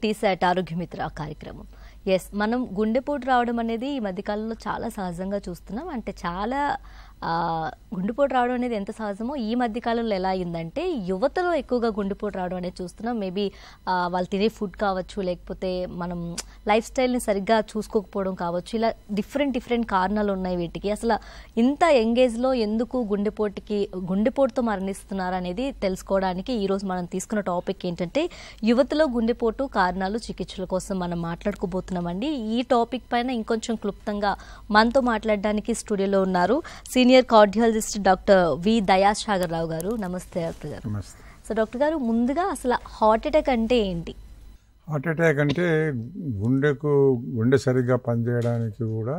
టీసాట్ ఆరోగ్య మిత్ర కార్యక్రమం. ఎస్, మనం గుండెపోటు రావడం అనేది ఈ మధ్యకాలంలో చాలా సహజంగా చూస్తున్నాం. అంటే చాలా గుండెపోటు రావడం అనేది ఎంత సహజమో ఈ మధ్యకాలంలో ఎలా అయిందంటే యువతలో ఎక్కువగా గుండెపోటు రావడం అనేది చూస్తున్నాం. మేబీ వాళ్ళు తినే ఫుడ్ కావచ్చు, లేకపోతే మనం లైఫ్ స్టైల్ని సరిగ్గా చూసుకోకపోవడం కావచ్చు, ఇలా డిఫరెంట్ కారణాలు ఉన్నాయి వీటికి. అసలు ఇంత యంగేజ్లో ఎందుకు గుండెపోటుతో మరణిస్తున్నారు అనేది తెలుసుకోవడానికి ఈరోజు మనం తీసుకున్న టాపిక్ ఏంటంటే యువతలో గుండెపోటు కారణాలు, చికిత్సల కోసం మనం మాట్లాడుకోబోతున్నామండి. ఈ టాపిక్ పైన ఇంకొంచెం క్లుప్తంగా మనతో మాట్లాడడానికి స్టూడియోలో ఉన్నారు senior cardiologist doctor V Dayasagar Rao గారు. నమస్తే డాక్టర్ గారు. సో డాక్టర్ గారు, ముందుగా అసలు హార్ట్ అటాక్ అంటే ఏంటి? హార్ట్ అటాక్ అంటే గుండె సరిగ్గా పనిచేయడానికి కూడా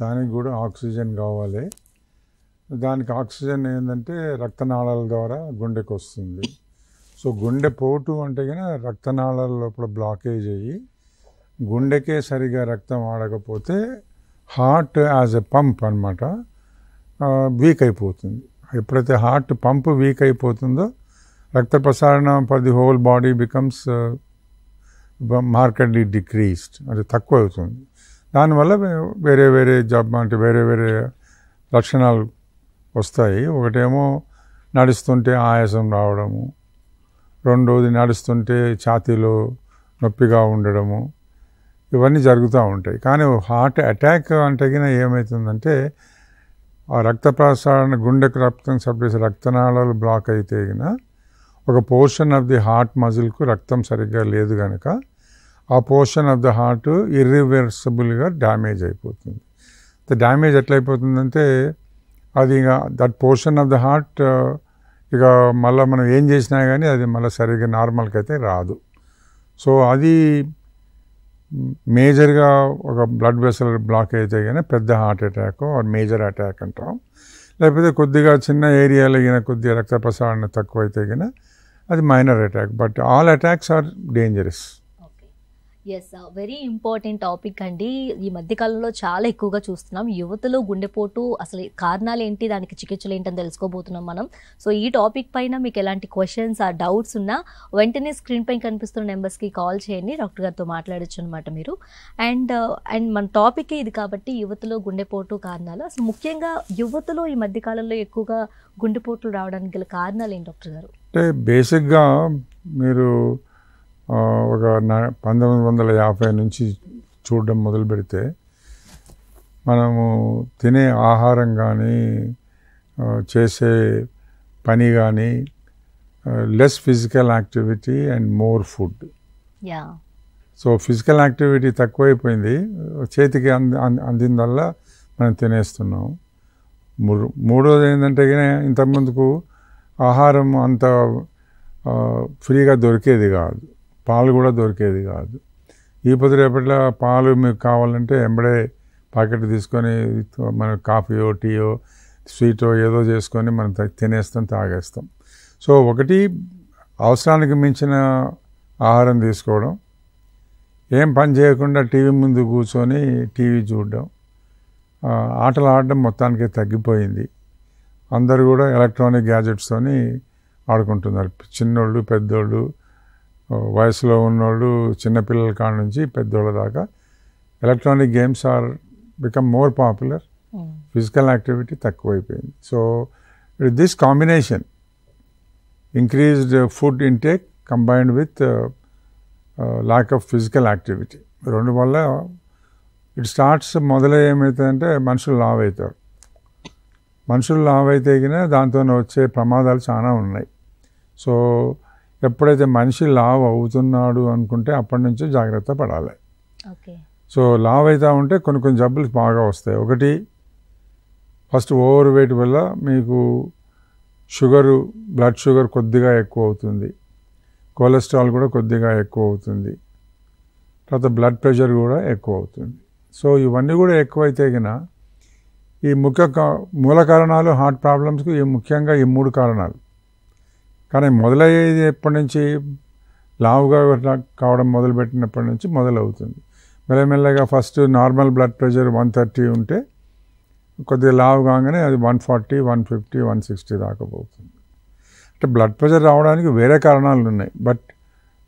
దానికి కూడా ఆక్సిజన్ కావాలి. దానికి ఆక్సిజన్ ఏంటంటే రక్తనాళాల ద్వారా గుండెకు వస్తుంది. సో గుండెపోటు అంటే కనుక రక్తనాళాల లోపల బ్లాకేజ్ అయ్యి గుండెకే సరిగా రక్తం ఆడకపోతే హార్ట్ యాజ్ ఎ పంప్ అనమాట వీక్ అయిపోతుంది. ఎప్పుడైతే హార్ట్ పంప్ వీక్ అయిపోతుందో రక్త ప్రసారణ for the whole body becomes markedly decreased, అది తక్కువ అవుతుంది. దానివల్ల వేరే జబ్బు అంటే వేరే లక్షణాలు వస్తాయి. ఒకటేమో నడుస్తుంటే ఆయాసం రావడము, రెండోది నడుస్తుంటే ఛాతీలో నొప్పిగా ఉండడము, ఇవన్నీ జరుగుతూ ఉంటాయి. కానీ హార్ట్ అటాక్ అంటే ఏమవుతుందంటే ఆ రక్త ప్రసారణ గుండెకు రక్తం సప్లై రక్తనాళాలు బ్లాక్ అయితే ఒక పోర్షన్ ఆఫ్ ది హార్ట్ మజిల్కు రక్తం సరిగ్గా లేదు కనుక ఆ పోర్షన్ ఆఫ్ ద హార్ట్ ఇర్రివర్సిబుల్గా డ్యామేజ్ అయిపోతుంది. డ్యామేజ్ ఎట్లయిపోతుందంటే అది that portion of the heart ఇక మళ్ళీ మనం ఏం చేసినా కానీ అది మళ్ళీ సరిగ్గా నార్మల్కి అయితే రాదు. సో అది మేజర్గా ఒక బ్లడ్ వెసల్ బ్లాక్ అయితే కానీ పెద్ద heart attack or major attack అంటాం. లేకపోతే కొద్దిగా చిన్న ఏరియాలో కొద్దిగా రక్త ప్రసారణ తక్కువ అయితే కానీ అది minor attack. But all attacks are dangerous. Yes, very important topic అండి. ఈ మధ్యకాలంలో చాలా ఎక్కువగా చూస్తున్నాం యువతలో గుండెపోటు అసలు కారణాలు ఏంటి, దానికి చికిత్సలు ఏంటని తెలుసుకోబోతున్నాం మనం. సో ఈ టాపిక్ పైన మీకు ఎలాంటి క్వశ్చన్స్ డౌట్స్ ఉన్నా వెంటనే స్క్రీన్ పైన కనిపిస్తున్న నెంబర్స్కి కాల్ చేయండి, డాక్టర్ గారితో మాట్లాడచ్చు అనమాట మీరు. అండ్ మన టాపిక్ ఇది కాబట్టి యువతలో గుండెపోటు కారణాలు, అసలు ముఖ్యంగా యువతలో ఈ మధ్యకాలంలో ఎక్కువగా గుండెపోట్లు రావడానికి గల కారణాలు ఏంటి డాక్టర్ గారు? అంటే బేసిక్గా మీరు ఒక 1950 నుంచి చూడడం మొదలు పెడితే మనము తినే ఆహారం కానీ చేసే పని కానీ less physical activity and more food. So physical activity తక్కువైపోయింది, చేతికి అందిందల్లా మనం తినేస్తున్నాం. మూడోది ఏంటంటే ఇంతకుముందుకు ఆహారం అంత ఫ్రీగా దొరికేది కాదు, పాలు కూడా దొరికేది కాదు. ఈ పొద్దురేపట్ల పాలు మీకు కావాలంటే ఎంబడే ప్యాకెట్ తీసుకొని మనం కాఫీయో టీయో స్వీటో ఏదో చేసుకొని మనం తినేస్తాం, తాగేస్తాం. సో ఒకటి అవసరానికి మించిన ఆహారం తీసుకోవడం, ఏం పని చేయకుండా టీవీ ముందు కూర్చొని టీవీ చూడడం, ఆటలు ఆడడం మొత్తానికి తగ్గిపోయింది. అందరూ కూడా ఎలక్ట్రానిక్ గ్యాజెట్స్తోని ఆడుకుంటున్నారు. చిన్నోళ్ళు పెద్దోళ్ళు, వయసులో ఉన్నోళ్ళు, చిన్నపిల్లల కాడ నుంచి పెద్దోళ్ళ దాకా electronic games are become more popular. Physical activity తక్కువైపోయింది. So this combination increased food intake combined with lack of physical activity, రెండు వల్ల ఇట్ స్టార్ట్స్ మొదలై ఏమవుతుందంటే మనుషులు లావ్ అవుతారు. మనుషులు లావ్ అయితే దాంతో వచ్చే ప్రమాదాలు చాలా ఉన్నాయి. సో ఎప్పుడైతే మనిషి లావ్ అవుతున్నాడు అనుకుంటే అప్పటి నుంచి జాగ్రత్త పడాలి. సో లావ్ అవుతూ ఉంటే కొన్ని జబ్బులు బాగా వస్తాయి. ఒకటి ఫస్ట్ ఓవర్ వెయిట్ వల్ల మీకు బ్లడ్ షుగర్ కొద్దిగా ఎక్కువ అవుతుంది, కొలెస్ట్రాల్ కూడా కొద్దిగా ఎక్కువ అవుతుంది, తర్వాత బ్లడ్ ప్రెషర్ కూడా ఎక్కువ అవుతుంది. సో ఇవన్నీ కూడా ఎక్కువైతే ఈ మూల కారణాలు హార్ట్ ప్రాబ్లమ్స్కి ముఖ్యంగా ఈ 3 కారణాలు. కానీ మొదలయ్యేది ఎప్పటి నుంచి లావుగా కావడం మొదలుపెట్టినప్పటి నుంచి మొదలవుతుంది. మెల్లమెల్లగా ఫస్ట్ నార్మల్ బ్లడ్ ప్రెషర్ 130 ఉంటే కొద్దిగా లావు కాగానే అది 140, 150, 160 దాకా పోతుంది. అంటే బ్లడ్ ప్రెషర్ రావడానికి వేరే కారణాలు ఉన్నాయి, బట్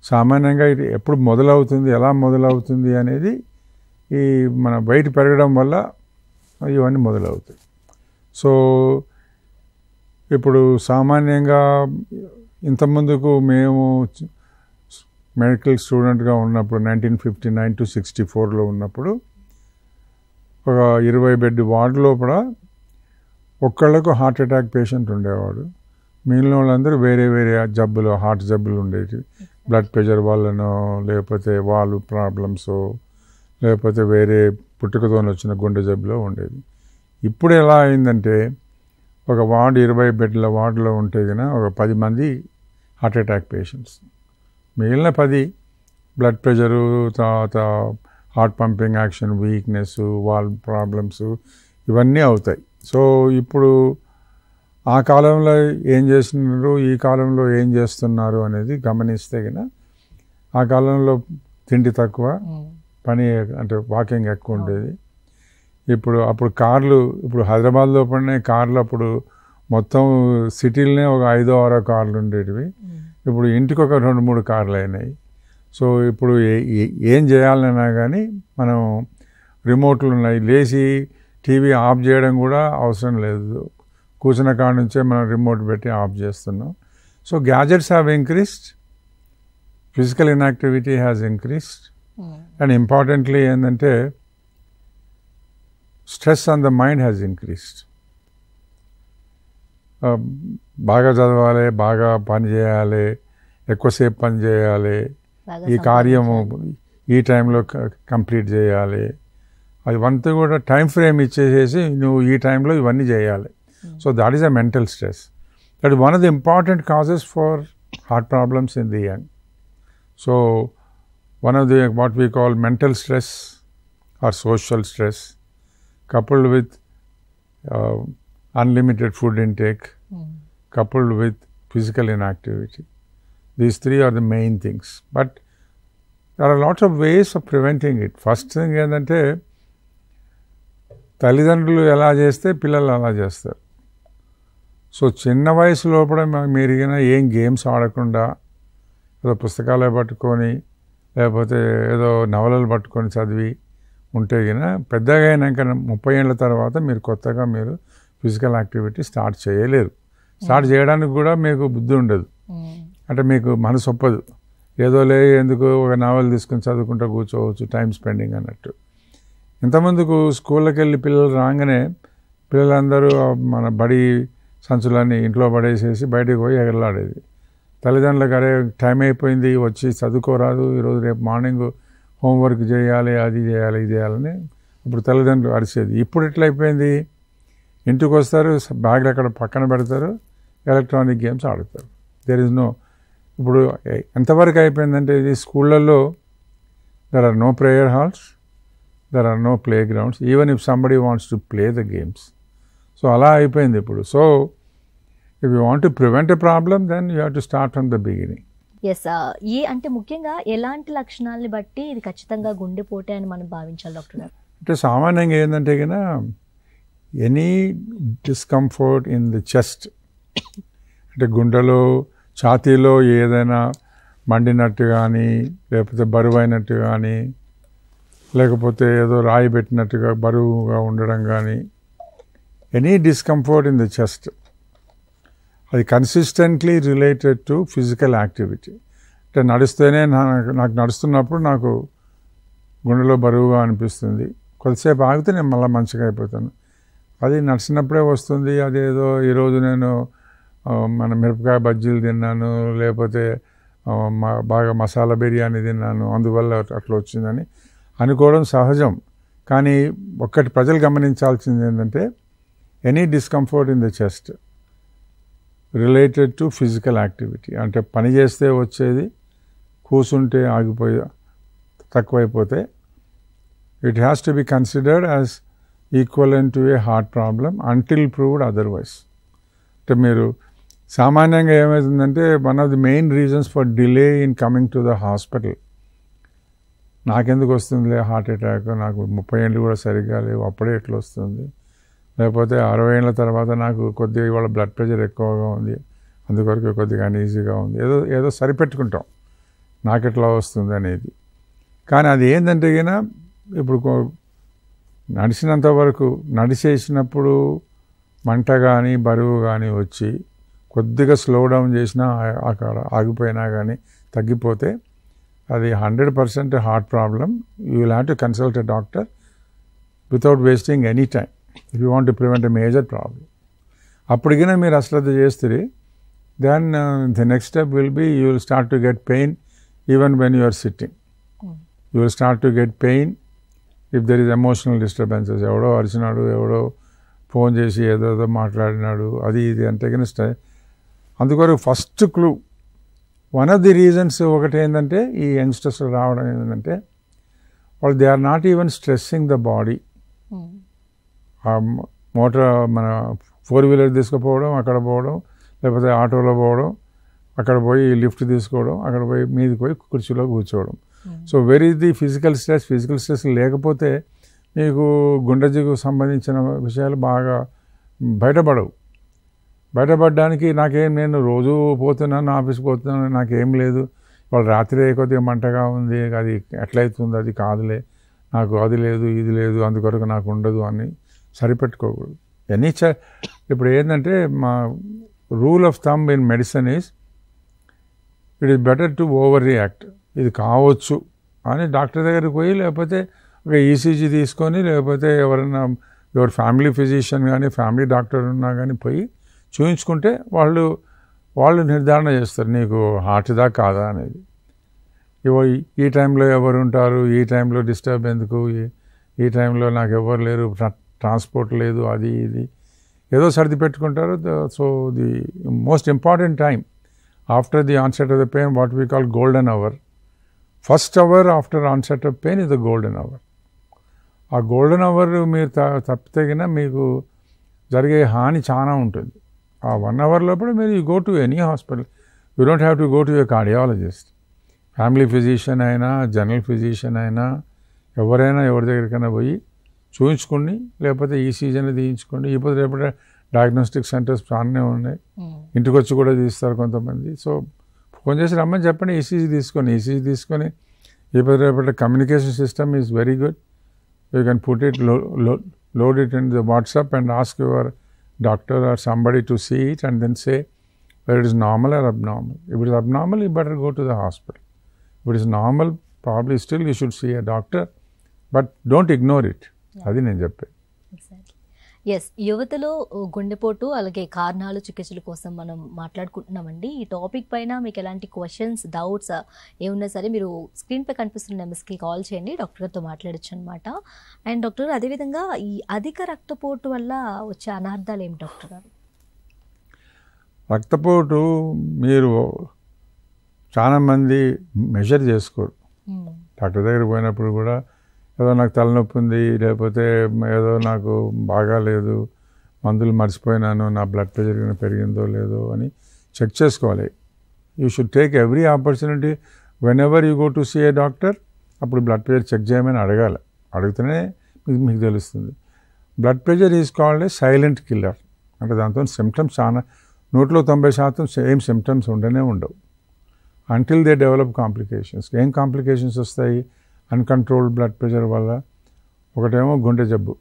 సామాన్యంగా ఇది ఎప్పుడు మొదలవుతుంది, ఎలా మొదలవుతుంది అనేది ఈ మన వెయిట్ పెరగడం వల్ల ఇవన్నీ మొదలవుతాయి. సో ఇప్పుడు సామాన్యంగా ఇంతకుముందుకు మేము మెడికల్ స్టూడెంట్గా ఉన్నప్పుడు 1959 to 64లో ఉన్నప్పుడు ఒక 20 బెడ్ వార్డు లోపల ఒక్కళ్ళకు హార్ట్ అటాక్ పేషెంట్ ఉండేవాడు. మిగిలిన వాళ్ళందరూ వేరే వేరే జబ్బులు, హార్ట్ జబ్బులు ఉండేవి. బ్లడ్ ప్రెషర్ వల్లనో, లేకపోతే వాల్వ్ ప్రాబ్లమ్స్, లేకపోతే వేరే పుట్టుకతో వచ్చిన గుండె జబ్బులో ఉండేది. ఇప్పుడు ఎలా అయిందంటే ఒక వార్డు 20 బెడ్ల వార్డులో ఉంటే కనుక ఒక 10 మంది హార్ట్ అటాక్ పేషెంట్స్, మిగిలిన 10 బ్లడ్ ప్రెషరు, తర్వాత heart pumping action weakness, valve problems ఇవన్నీ అవుతాయి. సో ఇప్పుడు ఆ కాలంలో ఏం చేస్తున్నారు, ఈ కాలంలో ఏం చేస్తున్నారు అనేది గమనిస్తే కనుక ఆ కాలంలో తిండి తక్కువ, పని అంటే వాకింగ్ ఎక్కువ ఉండేది. అప్పుడు కార్లు, ఇప్పుడు హైదరాబాద్లో పడిన కార్లు అప్పుడు మొత్తం సిటీలనే ఒక 5-6 కార్లు ఉండేటివి. ఇప్పుడు ఇంటికి ఒక 2-3 కార్లు అయినాయి. సో ఇప్పుడు ఏం చేయాలన్నా కానీ మనం రిమోట్లు ఉన్నాయి, లేచి టీవీ ఆఫ్ చేయడం కూడా అవసరం లేదు, కూర్చున్న కాడ నుంచే మనం రిమోట్ పెట్టి ఆఫ్ చేస్తున్నాం. So gadgets have increased, physical inactivity has increased, and importantly ఏంటంటే stress on the mind has increased. బాగా చదవాలి, బాగా పని చేయాలి, ఎక్కువసేపు పని చేయాలి, ఈ కార్యము ఈ టైంలో కంప్లీట్ చేయాలి, అవంతా కూడా టైం ఫ్రేమ్ ఇచ్చేసేసి నువ్వు ఈ టైంలో ఇవన్నీ చేయాలి. So that is a mental stress. That is one of the important causes for heart problems in the young. So one of the what we call mental stress or social stress coupled with unlimited food intake, coupled with physical inactivity. These three are the main things. But there are lots of ways of preventing it. First thing ఏంటంటే తల్లిదండ్రులు ఎలా చేస్తే పిల్లలు అలా చేస్తారు. So చిన్న వయసు లోపల మీరు ఏం గేమ్స్ ఆడకుండా ఏదో పుస్తకాలే పట్టుకొని లేకపోతే ఏదో నవలలు పట్టుకొని చదివి ఉంటే కనుక పెద్దగా అయినాక 30 ఏళ్ళ తర్వాత మీరు కొత్తగా మీరు ఫిజికల్ యాక్టివిటీ స్టార్ట్ చేయలేరు. స్టార్ట్ చేయడానికి కూడా మీకు బుద్ధి ఉండదు, అంటే మీకు మనసు ఒప్పదు. ఏదో ఎందుకు ఒక నవల తీసుకొని చదువుకుంటూ కూర్చోవచ్చు, టైం స్పెండింగ్ అన్నట్టు. ఇంతమందుకు స్కూళ్ళకి వెళ్ళి పిల్లలు రాగానే పిల్లలందరూ మన బడి సంచులన్నీ ఇంట్లో పడేసేసి బయటకు పోయి ఎగరలాడేది. తల్లిదండ్రులకు అరే టైం అయిపోయింది, వచ్చి చదువుకోరాదు, ఈరోజు రేపు మార్నింగ్ హోంవర్క్ చేయాలి, అది చేయాలి, ఇది చేయాలని ఇప్పుడు తల్లిదండ్రులు అరిచేది. ఇప్పుడు ఎట్లయిపోయింది, ఇంటికి వస్తారు, బ్యాగ్లు అక్కడ పక్కన పెడతారు, ఎలక్ట్రానిక్ గేమ్స్ ఆడుతారు. దేర్ ఇస్ నో, ఇప్పుడు ఎంతవరకు అయిపోయిందంటే ఇది స్కూళ్ళల్లో there are no prayer halls, there are no play grounds, even if somebody wants to play the games. So అలా అయిపోయింది ఇప్పుడు. So if you want to prevent a problem, then you have to start from the beginning. Yes, ఈ అంటే ముఖ్యంగా ఎలాంటి లక్షణాలని బట్టి ఇది ఖచ్చితంగా గుండెపోటే అని మనం భావించాలి డాక్టర్ గారు? అంటే సామాన్యంగా ఏంటంటే కన్నా any discomfort in the chest, అంటే గుండెలో ఛాతీలో ఏదైనా మండినట్టు కానీ, లేకపోతే బరువు అయినట్టు కానీ, లేకపోతే ఏదో రాయి పెట్టినట్టుగా బరువుగా ఉండడం కానీ, any discomfort in the chest, అది consistently related to physical activity. అంటే నడుస్తేనే నాకు నడుస్తున్నప్పుడు నాకు గుండెలో బరువుగా అనిపిస్తుంది, కొద్దిసేపు ఆగితే నేను మళ్ళీ మంచిగా అయిపోతాను. అది నడిచినప్పుడే వస్తుంది. అదేదో ఈరోజు నేను మన మిరపకాయ బజ్జీలు తిన్నాను, లేకపోతే బాగా మసాలా బిర్యానీ తిన్నాను, అందువల్ల అట్లా వచ్చిందని అనుకోవడం సహజం. కానీ ఒక్కటి ప్రజలు గమనించాల్సింది ఏంటంటే any discomfort in the chest related to physical activity, అంటే పని చేస్తే వచ్చేది, కూర్చుంటే ఆగిపోయి తక్కువైపోతే, it has to be considered as equivalent to a heart problem until proved otherwise. అంటే మీరు సామాన్యంగా ఏమవుతుందంటే one of the main reasons for delay in coming to the hospital, నాకెందుకు వస్తుందిలే హార్ట్ అటాక్, నాకు 30 ఏళ్ళు కూడా సరిగ్గా లేవు, అప్పుడే ఎట్లా వస్తుంది, లేకపోతే 60 ఏళ్ళ తర్వాత నాకు కొద్దిగా ఇవాళ బ్లడ్ ప్రెషర్ ఎక్కువగా ఉంది, అందుకొరకు కొద్దిగా అన్ఈజీగా ఉంది, ఏదో సరిపెట్టుకుంటాం. నాకెట్లా వస్తుంది అనేది. కానీ అది ఏంటంటే కన్నా ఇప్పుడు నడిచినంత వరకు నడిచేసినప్పుడు మంట కానీ బరువు కానీ వచ్చి కొద్దిగా స్లో డౌన్ చేసినా అక్కడ ఆగిపోయినా కానీ తగ్గిపోతే అది 100% heart problem. You will have to consult a doctor without wasting any time if you want to prevent a major problem. అప్పటికైనా మీరు అశ్రద్ధ చేస్తే then the next step will be you will start to get pain even when you are sitting. You will start to get pain if there is emotional disturbances. ఎవడో అరిచినాడు, ఎవడో phone చేసి ఏదో మాట్లాడినాడు, అది ఇది అంటే కనుక అందుకొరకు first clue one of the reasons ఒకటి ఏంటంటే ఈ యంగ్స్టర్స్ రావడం ఏంటంటే వాళ్ళు they are not even stressing the body. Motor మన 4-వీలర్ తీసుకుపోవడం, అక్కడ పోవడం, లేకపోతే ఆటోలో పోవడం, అక్కడ పోయి లిఫ్ట్ తీసుకోవడం, అక్కడ పోయి మీదకి పోయి కుర్చీలో కూర్చోవడం. So very the physical stress లేకపోతే మీకు గుండెకు సంబంధించిన విషయాలు బాగా బయటపడడానికి నేను రోజు పోతున్నాను, ఆఫీస్కి పోతున్నాను, నాకేం లేదు, వాళ్ళు రాత్రి కొద్దిగా మంటగా ఉంది, అది ఎట్లయితుంది, అది కాదులే, నాకు అది లేదు ఇది లేదు అందుకొరకు నాకు ఉండదు అని సరిపెట్టుకోకూడదు. ఇప్పుడు ఏంటంటే మా rule of thumb in medicine is it is better to over react. ఇది కావచ్చు అని డాక్టర్ దగ్గరికి పోయి, లేకపోతే ఒక ఈసీజీ తీసుకొని, లేకపోతే ఎవరైనా ఎవరు ఫ్యామిలీ ఫిజిషియన్ కానీ ఫ్యామిలీ డాక్టర్ ఉన్నా కానీ పోయి చూయించుకుంటే వాళ్ళు నిర్ధారణ చేస్తారు నీకు హార్ట్దా కాదా అనేది. ఈ టైంలో ఎవరు ఉంటారు, ఈ టైంలో డిస్టర్బ్ ఎందుకు, ఈ టైంలో నాకు ఎవరు లేరు, ట్రాన్స్పోర్ట్ లేదు, అది ఇది ఏదో సర్ది పెట్టుకుంటారు. So the most important time after the onset of the pain what we call golden hour. First hour after onset of pain is the golden hour. ఆ గోల్డెన్ అవర్ మీరు తప్పితేగిన మీకు జరిగే హాని చాలా ఉంటుంది. ఆ 1 hour లోపల మీరు you go to any hospital, you don't have to go to A cardiologist. Family physician అయినా, జనరల్ ఫిజిషియన్ అయినా, ఎవరైనా ఎవరి దగ్గరికైనా పోయి చూయించుకోండి, లేకపోతే ఈసీజీని తీయించుకోండి. ఇప్పుడు రేపటి డయాగ్నోస్టిక్ సెంటర్స్ చాలానే ఉన్నాయి, ఇంటికి వచ్చి కూడా తీస్తారు కొంతమంది. సో ఫోన్ చేసి రమ్మని చెప్పండి, ఈసీజీ తీసుకొని ఇప్పుడు రేపటి communication system is very good. You can put it load it in the WhatsApp and ask your doctor or somebody to see it and then say whether it is normal or abnormal. If it is abnormal, you better go to the hospital. If it is normal, probably still you should see a doctor, but don't ignore it. అది నేను చెప్పే. Yes, యువతలో గుండెపోటు అలాగే కారణాలు చికిత్సల కోసం మనం మాట్లాడుకుంటున్నామండి. ఈ టాపిక్ పైన మీకు ఎలాంటి క్వశ్చన్స్, డౌట్స్ ఏమున్నా సరే మీరు స్క్రీన్పై కనిపిస్తున్న నెంబర్స్కి కాల్ చేయండి, డాక్టర్ గారితో మాట్లాడచ్చు అనమాట. అండ్ డాక్టర్ గారు, అదేవిధంగా ఈ అధిక రక్తపోటు వల్ల వచ్చే అనార్థాలు ఏమి డాక్టర్ గారు? రక్తపోటు మీరు చాలామంది మెజర్ చేసుకోరు. డాక్టర్ దగ్గర పోయినప్పుడు కూడా ఏదో నాకు తలనొప్పి ఉంది, లేకపోతే ఏదో నాకు బాగాలేదు, మందులు మర్చిపోయినాను, నా బ్లడ్ ప్రెషర్ పెరిగిందో లేదో అని చెక్ చేసుకోవాలి. You should take every opportunity whenever you go to see a doctor. అప్పుడు బ్లడ్ ప్రెషర్ చెక్ చేయమని అడగాలి, అడిగితేనే మీకు తెలుస్తుంది. Blood pressure is called a silent killer. అంటే దాంతో సిమ్టమ్స్ చాలా 90% సేమ్ సిమ్టమ్స్ ఉండవు అంటిల్ దే డెవలప్ కాంప్లికేషన్స్. ఏం కాంప్లికేషన్స్ వస్తాయి అన్కంట్రోల్డ్ బ్లడ్ ప్రెషర్ వల్ల? ఒకటేమో గుండె జబ్బు,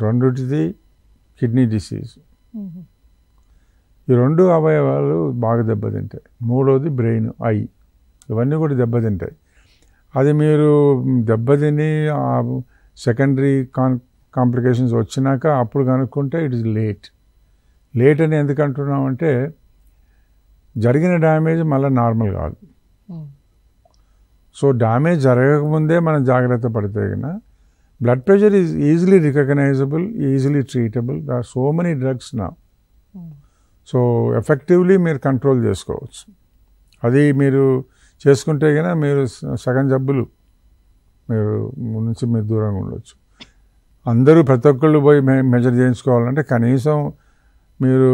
రెండోది కిడ్నీ డిసీజ్, ఈ 2 అవయవాలు బాగా దెబ్బతింటాయి. మూడోది బ్రెయిన్, ఐ, ఇవన్నీ కూడా దెబ్బతింటాయి. అది మీరు దెబ్బతిని సెకండరీ కాంప్లికేషన్స్ వచ్చినాక అప్పుడు కనుక్కుంటే ఇట్ ఈస్ లేట్ అని ఎందుకు అంటున్నామంటే జరిగిన డ్యామేజ్ మళ్ళీ నార్మల్ కాదు. సో డ్యామేజ్ జరగకముందే మనం జాగ్రత్త పడితే కన్నా blood pressure is easily recognisable, easily treatable. They are so many drugs నా. సో ఎఫెక్టివ్లీ మీరు కంట్రోల్ చేసుకోవచ్చు. అది మీరు చేసుకుంటే కన్నా మీరు సగం జబ్బులు మీరు నుంచి మీరు దూరంగా ఉండవచ్చు. అందరూ ప్రతి ఒక్కళ్ళు పోయి మెజర్ చేయించుకోవాలంటే కనీసం మీరు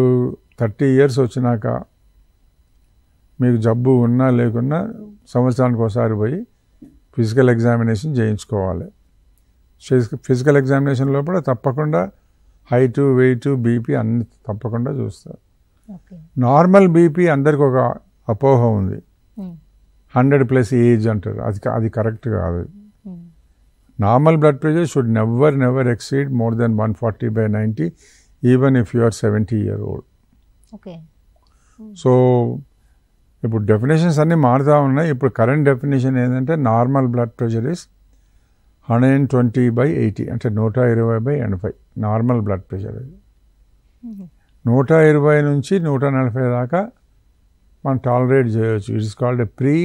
30 years వచ్చినాక మీకు జబ్బు ఉన్నా లేకున్నా సంవత్సరానికి ఒకసారి పోయి ఫిజికల్ ఎగ్జామినేషన్ చేయించుకోవాలి. ఫిజికల్ ఎగ్జామినేషన్ లోపల తప్పకుండా హైటు, వెయిట్, బీపీ అన్ని తప్పకుండా చూస్తారు. నార్మల్ బీపీ అందరికి ఒక అపోహ ఉంది, 100+ ఏజ్ అంటారు, అది కరెక్ట్ కాదు. Normal blood pressure should never exceed more than 140/90 even if you are 70 years old. Okay. So ఇప్పుడు డెఫినేషన్స్ అన్నీ మారుతూ ఉన్నాయి. ఇప్పుడు కరెంట్ డెఫినేషన్ ఏంటంటే నార్మల్ బ్లడ్ ప్రెషర్ ఇస్ 120/80 అంటే 120/80 నార్మల్ బ్లడ్ ప్రెషర్. అది 120 నుంచి 140 దాకా మనం టాలరేట్ చేయవచ్చు. It is called a pre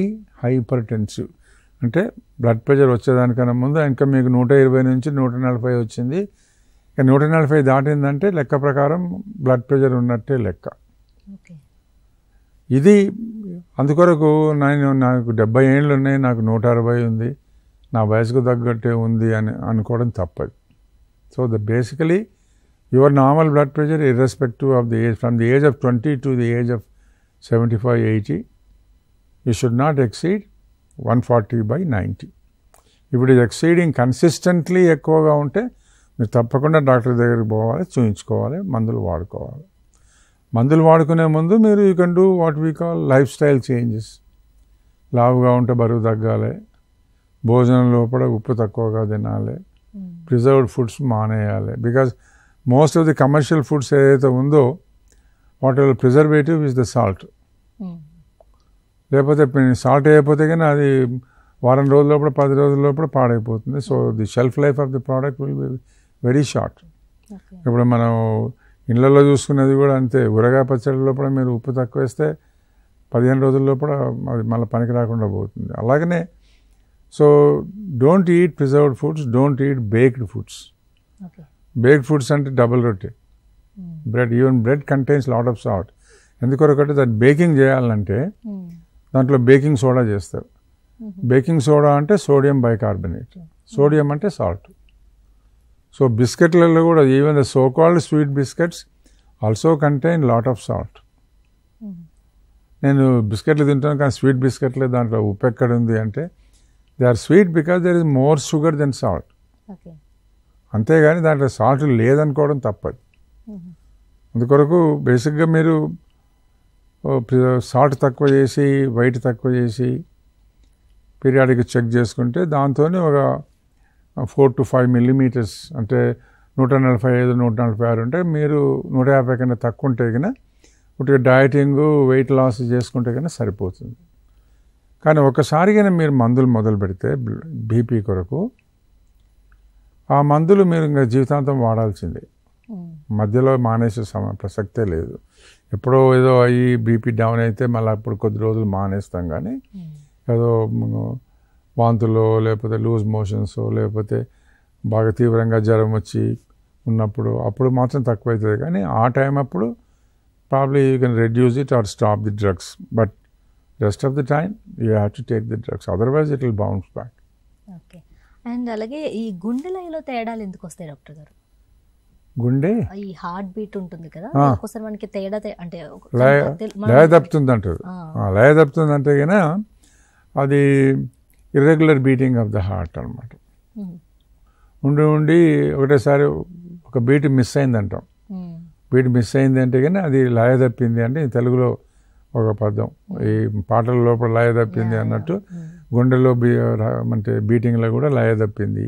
hypertensive. అంటే బ్లడ్ ప్రెషర్ వచ్చేదానికన్నా ముందు ఇంకా మీకు 120 నుంచి 140 వచ్చింది, ఇక 140 దాటిందంటే లెక్క ప్రకారం బ్లడ్ ప్రెషర్ ఉన్నట్టే లెక్క. ఇది అందుకొరకు నాకు 70 ఏళ్ళు ఉన్నాయి, నాకు 160 ఉంది, నా వయసుకు తగ్గట్టే ఉంది అని అనుకోవడం తప్పదు. So basically your normal blood pressure irrespective of the age, from the age of 20 to the age of 75-80, you should not exceed 140/90. If it is exceeding consistently ఎక్కువగా ఉంటే మీరు తప్పకుండా డాక్టర్ దగ్గరికి పోవాలి, చూయించుకోవాలి, మందులు వాడుకోవాలి. మందులు వాడుకునే ముందు మీరు you can do what we call life style changes. లావుగా ఉంటే బరువు తగ్గాలి, భోజనం లోపల ఉప్పు తక్కువగా తినాలి, ప్రిజర్వ్డ్ ఫుడ్స్ మానేయాలి. Because most of the commercial foods ఏదైతే ఉందో what ever preservative is the salt. లేకపోతే సాల్ట్ అయిపోతే కానీ అది వారం రోజుల లోపల 10 రోజుల లోపల పాడైపోతుంది. So the shelf life of the product will be very short. ఇప్పుడు మనం ఇళ్లలో చూసుకునేది కూడా అంతే. ఊరగాయ పచ్చడి లోపల మీరు ఉప్పు తక్కువ వేస్తే 15 రోజుల లోపల అది మళ్ళీ పనికి రాకుండా పోతుంది. అలాగనే so don't eat preserved foods, don't eat baked foods. Baked foods అంటే డబుల్ రొట్టె, bread, even bread contains lot of salt. ఎందుకొరకంటే దాన్ని బేకింగ్ చేయాలంటే దాంట్లో బేకింగ్ సోడా చేస్తారు. బేకింగ్ సోడా అంటే సోడియం బైకార్బోనేట్, సోడియం అంటే సాల్ట్. సో బిస్కెట్లలో కూడా even the so called sweet biscuits also contain lot of salt. నేను బిస్కెట్లు తింటాను కానీ స్వీట్ బిస్కెట్లే దాంట్లో ఉప్పు ఎక్కడ ఉంది అంటే they are sweet because there is more sugar than salt. అంతేగాని దాంట్లో సాల్ట్ లేదనుకోవడం తప్పదు. అందుకొరకు బేసిక్గా మీరు సాల్ట్ తక్కువ చేసి వైట్ తక్కువ చేసి పీరియాడిక్ చెక్ చేసుకుంటే దాంతో ఒక 4 to 5 millimeters అంటే 145, 146 ఉంటే మీరు 150 కన్నా తక్కువ ఉంటే కన్నా ఒకటి డయటింగ్ వెయిట్ లాస్ చేసుకుంటే కన్నా సరిపోతుంది. కానీ ఒకసారి కన్నా మీరు మందులు మొదలు పెడితే బీపీ కొరకు ఆ మందులు మీరు ఇంకా జీవితాంతం వాడాల్సిందే, మధ్యలో మానేసే ప్రసక్తే లేదు. ఎప్పుడో ఏదో అయ్యి బీపీ డౌన్ అయితే మళ్ళీ అప్పుడు కొద్ది రోజులు మానేస్తాం, కానీ ఏదో వాంతులో లేకపోతే లూజ్ మోషన్స్ లేకపోతే బాగా తీవ్రంగా జ్వరం వచ్చి ఉన్నప్పుడు అప్పుడు మాత్రం తక్కువ అవుతుంది. కానీ ఆ టైం అప్పుడు probably you can reduce it or stop the drugs, but rest of the time you have to take the drugs, otherwise it will bounce back. Okay. And అలాగే ఈ గుండెలలో తేడాలు ఎందుకు వస్తాయి డాక్టర్ గారు? గుండె ఈ హార్ట్ బీట్ ఉంటుంది కదా, ఒకసారి మనకి తేడా అంటే లయ తప్పుతుంది అంటారు. లయ తప్పుతుంది అంటే కన్నా అది irregular beating of the heart అనమాట. ఉండి ఒకటేసారి ఒక బీట్ మిస్ అయింది అంటాం. బీట్ మిస్ అయింది అంటే కానీ అది లయ తప్పింది అంటే తెలుగులో ఒక పదం, ఈ పాటల లోపల లయ తప్పింది అన్నట్టు గుండెలో అంటే బీటింగ్లో కూడా లయ తప్పింది.